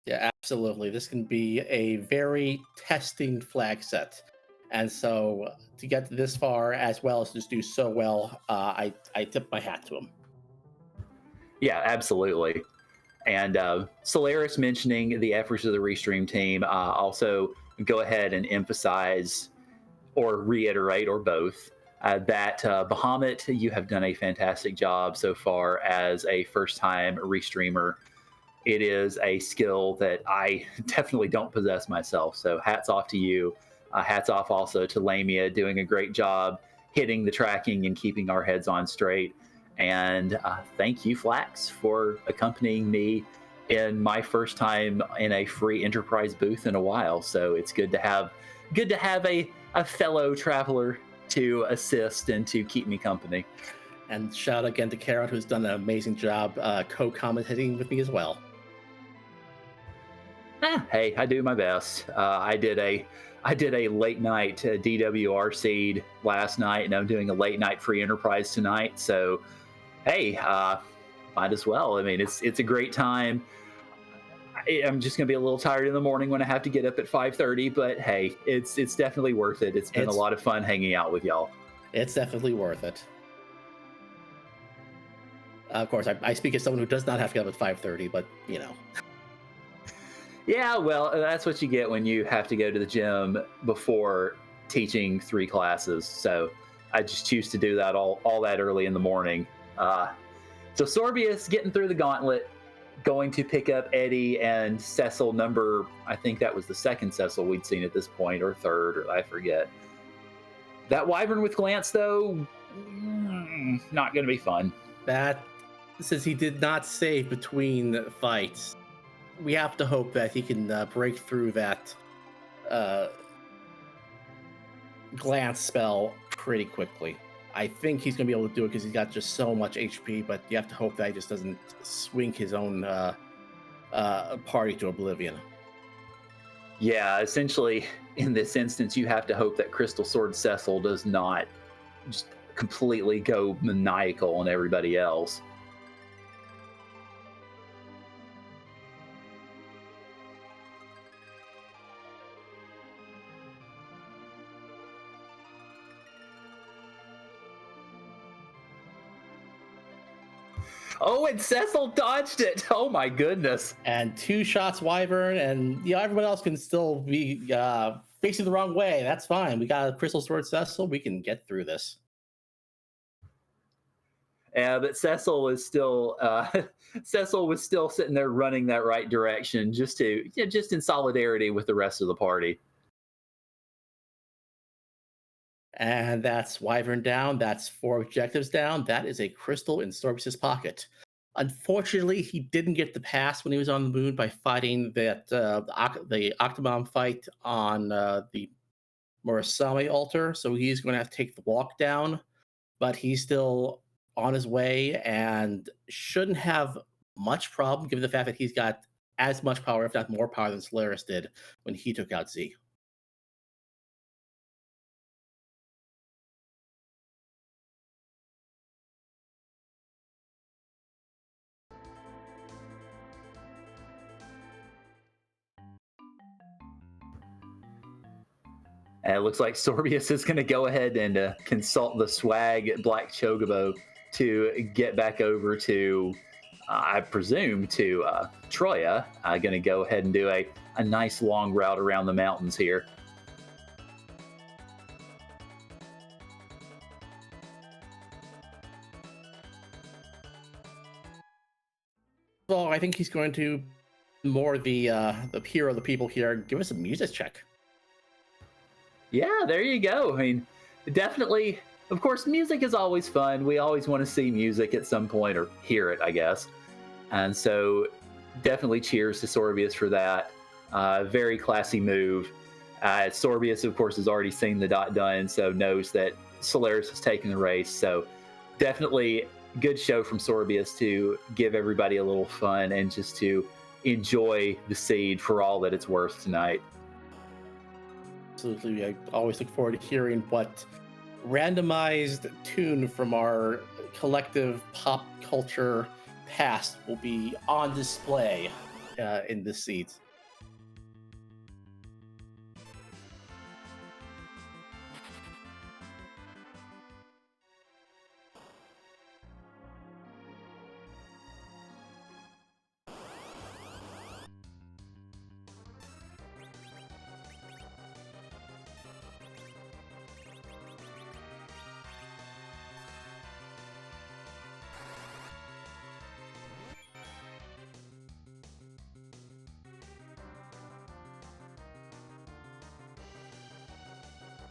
Yeah, absolutely. This can be a very testing flag set. And so to get this far, as well as just do so well, I tip my hat to him. Yeah, absolutely. And Soleras mentioning the efforts of the Restream team, also go ahead and emphasize or reiterate, or both, that Bahamut, you have done a fantastic job so far as a first-time Restreamer. It is a skill that I definitely don't possess myself, so hats off to you. Hats off also to Lamia, doing a great job hitting the tracking and keeping our heads on straight. And thank you, Flax, for accompanying me in my first time in a free enterprise booth in a while. So it's good to have a fellow traveler to assist and to keep me company. And shout out again to Karen, who's done an amazing job co-commentating with me as well. Hey, I do my best. I did a late night DWR seed last night, and I'm doing a late night free enterprise tonight. So, hey, might as well. I mean, it's a great time. I'm just gonna be a little tired in the morning when I have to get up at 5:30, but hey, it's definitely worth it. It's been a lot of fun hanging out with y'all. It's definitely worth it. Of course, I speak as someone who does not have to get up at 5:30, but you know. Yeah, well, that's what you get when you have to go to the gym before teaching 3 classes. So I just choose to do that all that early in the morning. So Sorbius getting through the gauntlet, going to pick up Eddie and Cecil number, I think that was the second Cecil we'd seen at this point, or third, or I forget. That Wyvern with Glance, though, not going to be fun. That, since he did not save between fights, we have to hope that he can break through that glance spell pretty quickly. I think he's going to be able to do it because he's got just so much HP, but you have to hope that he just doesn't swing his own party to oblivion. Yeah, essentially, in this instance, you have to hope that Crystal Sword Cecil does not just completely go maniacal on everybody else. Oh, and Cecil dodged it. Oh my goodness. And 2 shots Wyvern, and everyone else can still be facing the wrong way. That's fine. We got a Crystal Sword Cecil. We can get through this. Yeah, but Cecil was still sitting there running that right direction, just in solidarity with the rest of the party. And that's Wyvern down. That's 4 objectives down. That is a crystal in Sorbius' pocket. Unfortunately, he didn't get the pass when he was on the moon by fighting that the Octomom fight on the Murasame altar. So he's going to have to take the walk down, but he's still on his way and shouldn't have much problem given the fact that he's got as much power, if not more power, than Soleras did when he took out Z. And it looks like Sorbius is going to go ahead and consult the swag Black Chocobo to get back over to, I presume, to Troya. I'm going to go ahead and do a nice long route around the mountains here. Well, I think he's going to more the hero of the people here. Give us a music check. Yeah, there you go. I mean, definitely of course, music is always fun. We always want to see music at some point or hear it, I guess. And so, definitely cheers to Sorbius for that. Very classy move. Sorbius, of course, has already seen the dot done, so knows that Soleras has taken the race. So, definitely good show from Sorbius to give everybody a little fun and just to enjoy the seed for all that it's worth tonight. Absolutely. I always look forward to hearing what randomized tune from our collective pop culture past will be on display in this seed.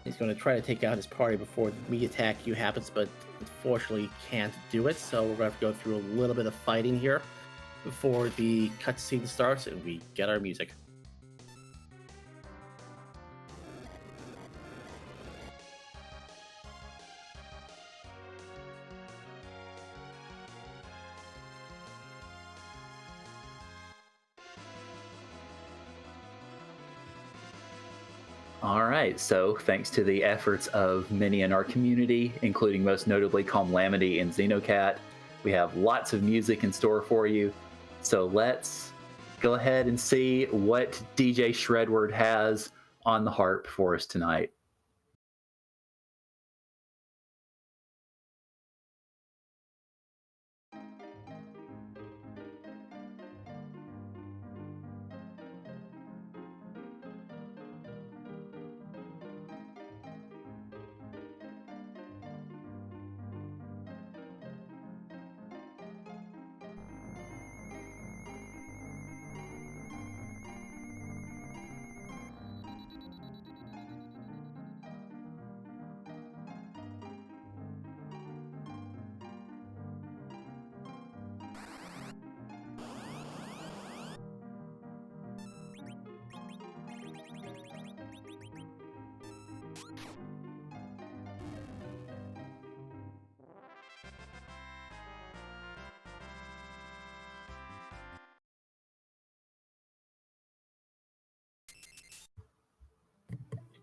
He's going to try to take out his party before the me attack you happens, but unfortunately can't do it. So we're going to have to go through a little bit of fighting here before the cutscene starts and we get our music. All right, so thanks to the efforts of many in our community, including most notably Calmlamity and Xenocat, we have lots of music in store for you. So let's go ahead and see what DJ Shredward has on the harp for us tonight.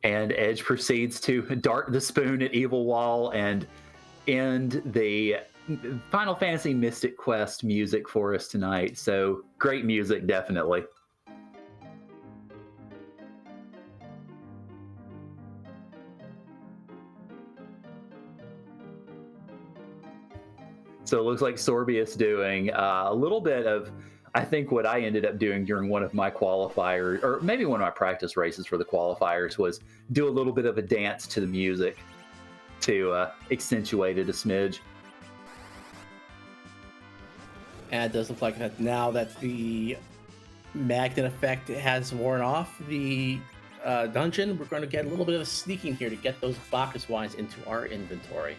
And Edge proceeds to dart the spoon at Evil Wall and end the Final Fantasy Mystic Quest music for us tonight. So great music, definitely. So it looks like Sorbius doing a little bit of, I think, what I ended up doing during one of my qualifiers, or maybe one of my practice races for the qualifiers, was do a little bit of a dance to the music to accentuate it a smidge. And it does look like that now that the magnet effect has worn off the dungeon, we're going to get a little bit of sneaking here to get those Bacchus wines into our inventory.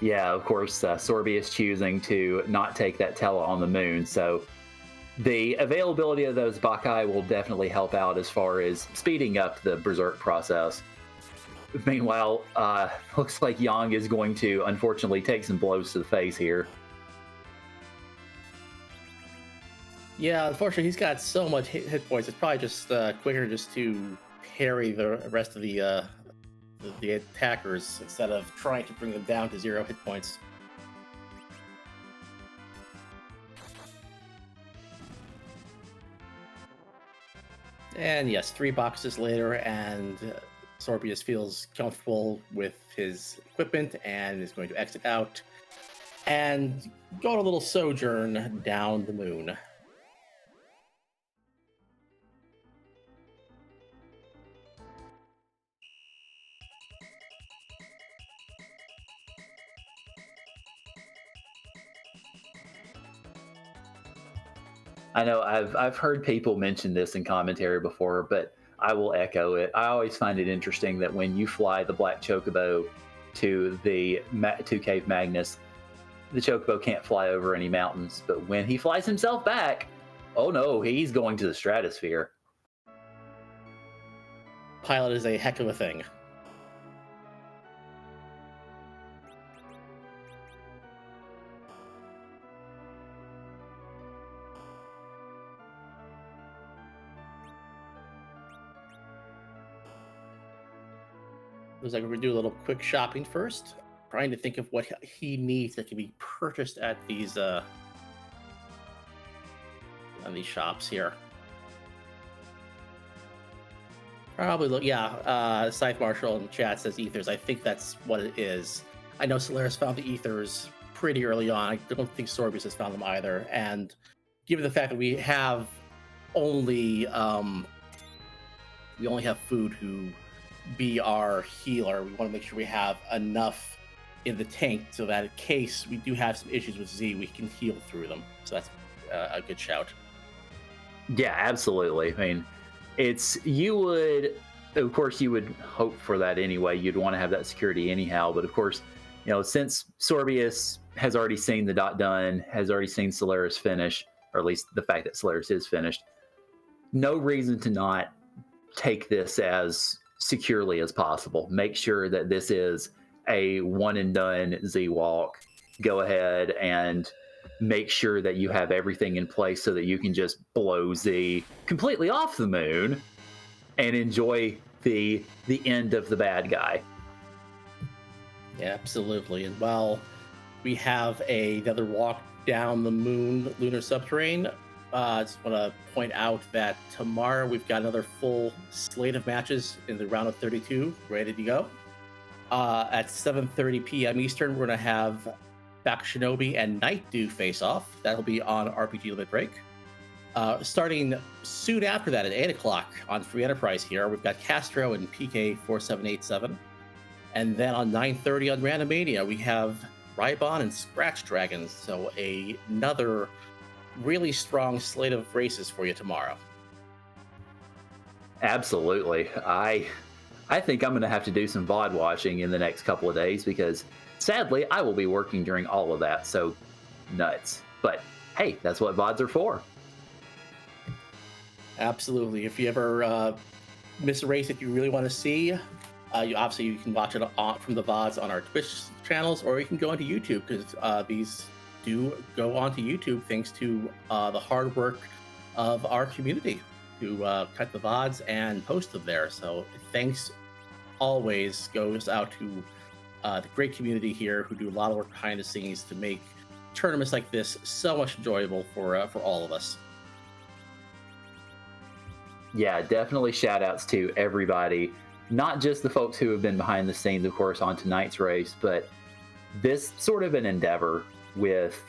Yeah, of course, Sorbius choosing to not take that Tela on the moon. So the availability of those Bacchae will definitely help out as far as speeding up the Berserk process. Meanwhile, looks like Yang is going to, unfortunately, take some blows to the face here. Yeah, unfortunately, he's got so much hit points. It's probably just quicker just to parry the rest of the attackers instead of trying to bring them down to 0 hit points. And yes, 3 boxes later, and Sorbius feels comfortable with his equipment and is going to exit out and go on a little sojourn down the moon. I know I've heard people mention this in commentary before, but I will echo it. I always find it interesting that when you fly the Black Chocobo to to Cave Magnus, the Chocobo can't fly over any mountains. But when he flies himself back, oh no, he's going to the stratosphere. Pilot is a heck of a thing. Looks like we're gonna do a little quick shopping first. Trying to think of what he needs that can be purchased at these shops here. Probably look, yeah. Scythe Marshall in the chat says ethers. I think that's what it is. I know Soleras found the ethers pretty early on. I don't think Sorbius has found them either. And given the fact that we have only have food who be our healer, we want to make sure we have enough in the tank so that in case we do have some issues with Z, we can heal through them. So that's a good shout. Yeah, absolutely. I mean, you would hope for that anyway. You'd want to have that security anyhow. But of course, since Sorbius has already seen the dot done, has already seen Soleras finish, or at least the fact that Soleras is finished, no reason to not take this as securely as possible. Make sure that this is a one and done Z walk. Go ahead and make sure that you have everything in place so that you can just blow Z completely off the moon and enjoy the end of the bad guy. Yeah, absolutely. And while we have another walk down the moon lunar subterranean, I just want to point out that tomorrow we've got another full slate of matches in the round of 32 ready to go. At 7:30 p.m. Eastern, we're going to have Back Shinobi and Night Dew face off. That'll be on RPG Limit Break. Starting soon after that at 8 o'clock on Free Enterprise here, we've got Castro and PK4787. And then on 9:30 on Randomania, we have Rybon and Scratch Dragons. So another really strong slate of races for you tomorrow. Absolutely. I think I'm going to have to do some VOD watching in the next couple of days because sadly I will be working during all of that. So nuts. But hey, that's what VODs are for. Absolutely. If you ever miss a race that you really want to see, you can watch it from the VODs on our Twitch channels, or you can go onto YouTube because these do go onto YouTube thanks to the hard work of our community who cut the VODs and post them there. So thanks always goes out to the great community here who do a lot of work behind the scenes to make tournaments like this so much enjoyable for all of us. Yeah, definitely shout outs to everybody, not just the folks who have been behind the scenes, of course, on tonight's race, but this sort of an endeavor with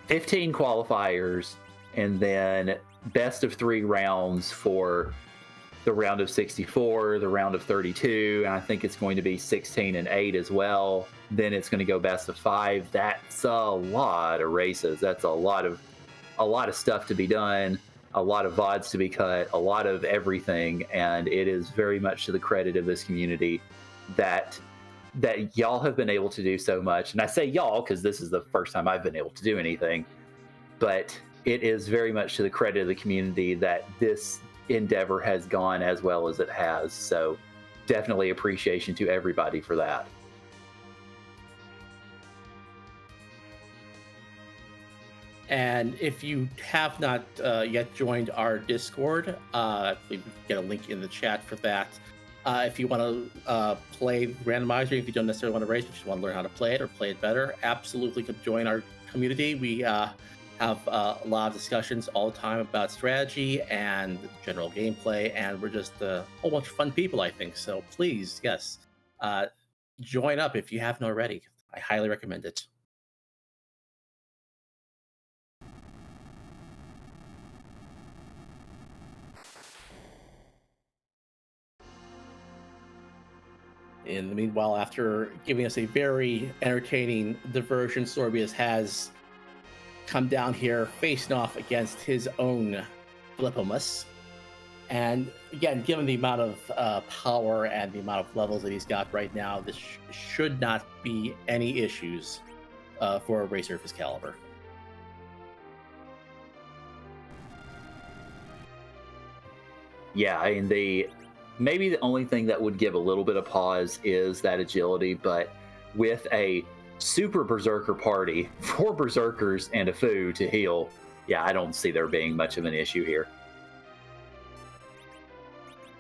15 qualifiers and then best of 3 rounds for the round of 64, the round of 32, and I think it's going to be 16 and 8 as well. Then it's going to go best of 5. That's a lot of races. That's a lot of stuff to be done, a lot of VODs to be cut, a lot of everything, and it is very much to the credit of this community that y'all have been able to do so much. And I say y'all because this is the first time I've been able to do anything, but it is very much to the credit of the community that this endeavor has gone as well as it has. So definitely appreciation to everybody for that. And if you have not yet joined our Discord, we get a link in the chat for that. If you want to play Randomizer, if you don't necessarily want to race, but you just want to learn how to play it or play it better, absolutely come join our community. We have a lot of discussions all the time about strategy and general gameplay, and we're just a whole bunch of fun people, I think. So please, yes, join up if you haven't already. I highly recommend it. In the meanwhile, after giving us a very entertaining diversion, Sorbius has come down here facing off against his own Blippomus. And again, given the amount of power and the amount of levels that he's got right now, this should not be any issues for a racer of his caliber. Yeah, and maybe the only thing that would give a little bit of pause is that agility, but with a super berserker party, 4 berserkers and a foo to heal, yeah, I don't see there being much of an issue here.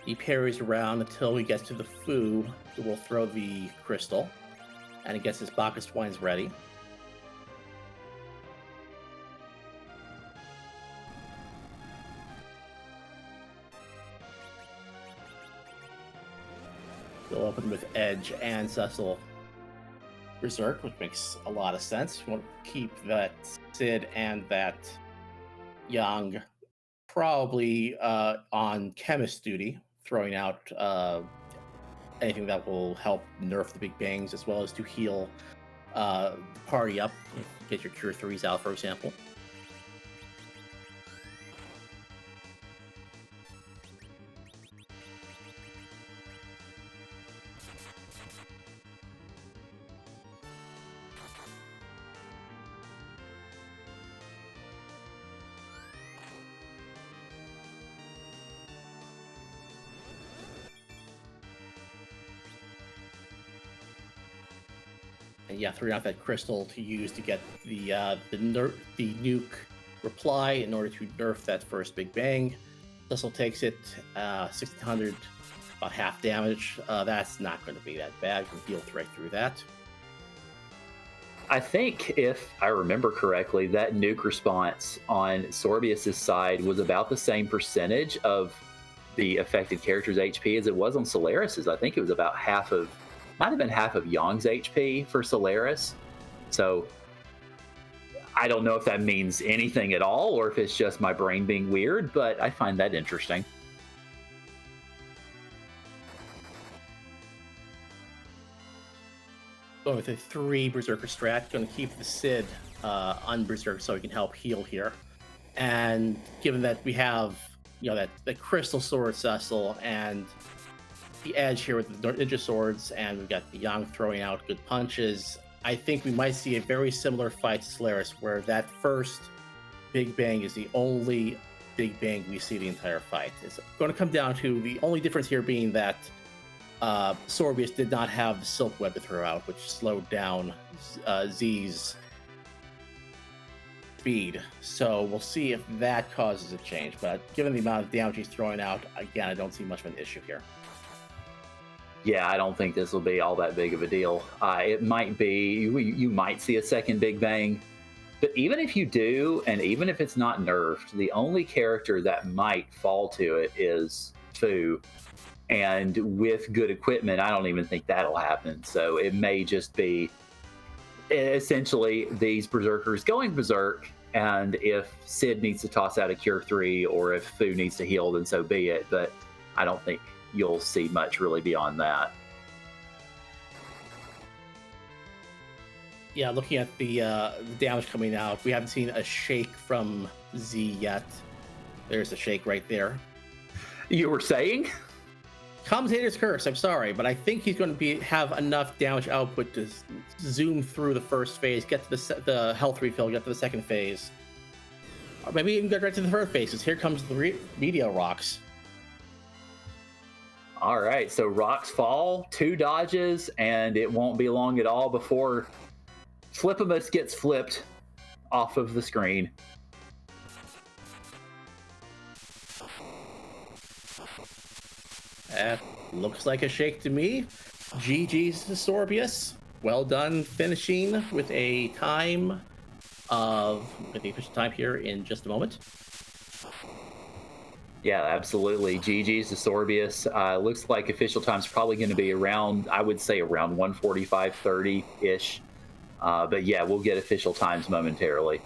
He parries around until he gets to the foo, who will throw the crystal, and he gets his Bacchus Twines ready. He'll open with Edge and Cecil Berserk, which makes a lot of sense. You want to keep that Sid and that Yang probably on chemist duty, throwing out anything that will help nerf the big bangs, as well as to heal the party up. Get your Cure 3s out, for example. And yeah, throwing out that crystal to use to get the nuke reply in order to nerf that first big bang. Cecil takes it 1600, about half damage. That's not going to be that bad. You can heal right through that. I think, if I remember correctly, that nuke response on Sorbius' side was about the same percentage of the affected character's HP as it was on Soleras'. I think it was about might have been half of Yang's HP for Soleras. So I don't know if that means anything at all or if it's just my brain being weird, but I find that interesting. Going with a 3 Berserker strat, going to keep the Sid unberserked so he can help heal here. And given that we have, that the Crystal Sword Cecil and the Edge here with the Ninja Swords, and we've got the Yang throwing out good punches, I think we might see a very similar fight to Soleras, where that first big bang is the only big bang we see the entire fight. It's going to come down to the only difference here being that Sorbius did not have the Silk Web to throw out, which slowed down Z's speed. So we'll see if that causes a change. But given the amount of damage he's throwing out, again, I don't see much of an issue here. Yeah, I don't think this will be all that big of a deal. It might be, you might see a second Big Bang, but even if you do, and even if it's not nerfed, the only character that might fall to it is Fu. And with good equipment, I don't even think that'll happen. So it may just be essentially these Berserkers going Berserk, and if Sid needs to toss out a Cure 3 or if Fu needs to heal, then so be it. But I don't think you'll see much really beyond that. Yeah, looking at the damage coming out, we haven't seen a shake from Z yet. There's a shake right there. You were saying? Commentator's curse, I'm sorry, but I think he's going to have enough damage output to zoom through the first phase, get to the health refill, get to the second phase. Or maybe even get right to the third phase, because here comes the Meteor Rocks. All right, so rocks fall, 2 dodges, and it won't be long at all before Flippamus gets flipped off of the screen. Looks like a shake to me. GG's to Sorbius. Well done finishing with a time of, with the official time here in just a moment. Yeah, absolutely. GG's to Sorbius. Looks like official time's probably going to be around, I would say around 1:45-1:30-ish. But yeah, we'll get official times momentarily.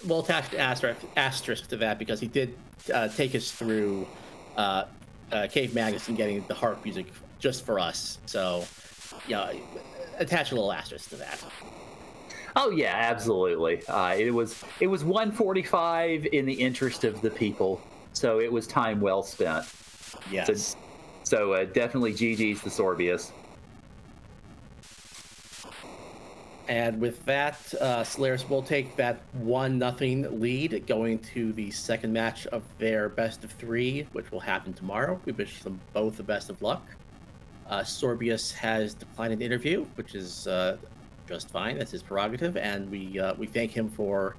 We'll attach an asterisk to that because he did take us through Cave Magnus and getting the harp music just for us. So, yeah, attach a little asterisk to that. Oh yeah, absolutely. It was 1:45 in the interest of the people. So it was time well spent. Yes. So definitely GG's the Sorbius. And with that, Soleras will take that 1-0 lead going to the second match of their best of 3, which will happen tomorrow. We wish them both the best of luck. Sorbius has declined an interview, which is just fine. That's his prerogative. And we thank him for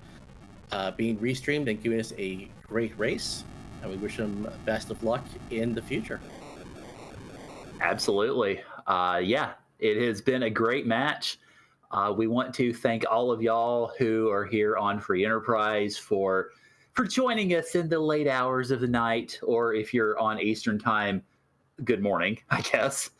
being restreamed and giving us a great race. And we wish him best of luck in the future. Absolutely. Yeah, it has been a great match. We want to thank all of y'all who are here on Free Enterprise for joining us in the late hours of the night, or if you're on Eastern time, good morning, I guess.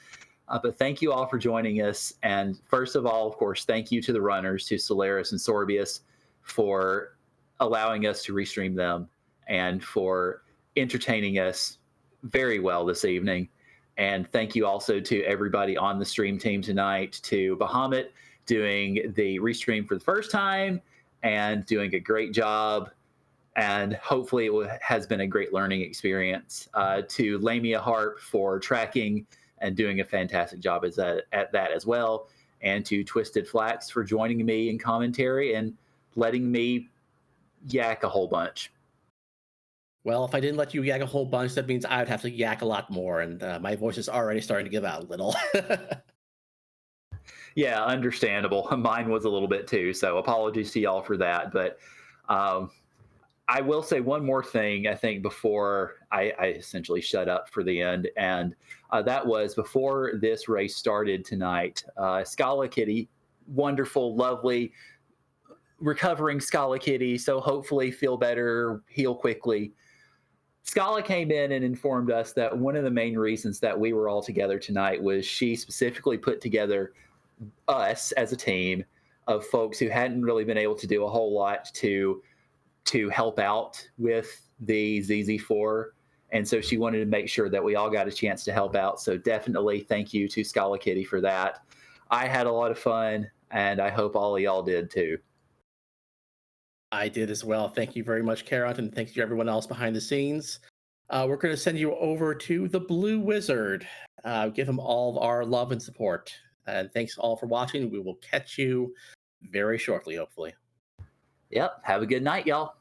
But thank you all for joining us. And first of all, of course, thank you to the runners, to Soleras and Sorbius, for allowing us to restream them and for entertaining us very well this evening. And thank you also to everybody on the stream team tonight, to Bahamut doing the restream for the first time and doing a great job. And hopefully it has been a great learning experience. To Lamia Harp for tracking and doing a fantastic job at that as well. And to Twisted Flax for joining me in commentary and letting me yak a whole bunch. Well, if I didn't let you yak a whole bunch, that means I would have to yak a lot more, and my voice is already starting to give out a little. Yeah, understandable. Mine was a little bit too, so apologies to y'all for that. But I will say one more thing, I think, before I essentially shut up for the end, and that was before this race started tonight. Scala Kitty, wonderful, lovely, recovering Scala Kitty, so hopefully feel better, heal quickly. Scala came in and informed us that one of the main reasons that we were all together tonight was she specifically put together us as a team of folks who hadn't really been able to do a whole lot to help out with the ZZ4. And so she wanted to make sure that we all got a chance to help out. So definitely thank you to Scala Kitty for that. I had a lot of fun, and I hope all of y'all did too. I did as well. Thank you very much, Carrot, and thanks to everyone else behind the scenes. We're going to send you over to the Blue Wizard. Give him all of our love and support. And thanks all for watching. We will catch you very shortly, hopefully. Yep. Have a good night, y'all.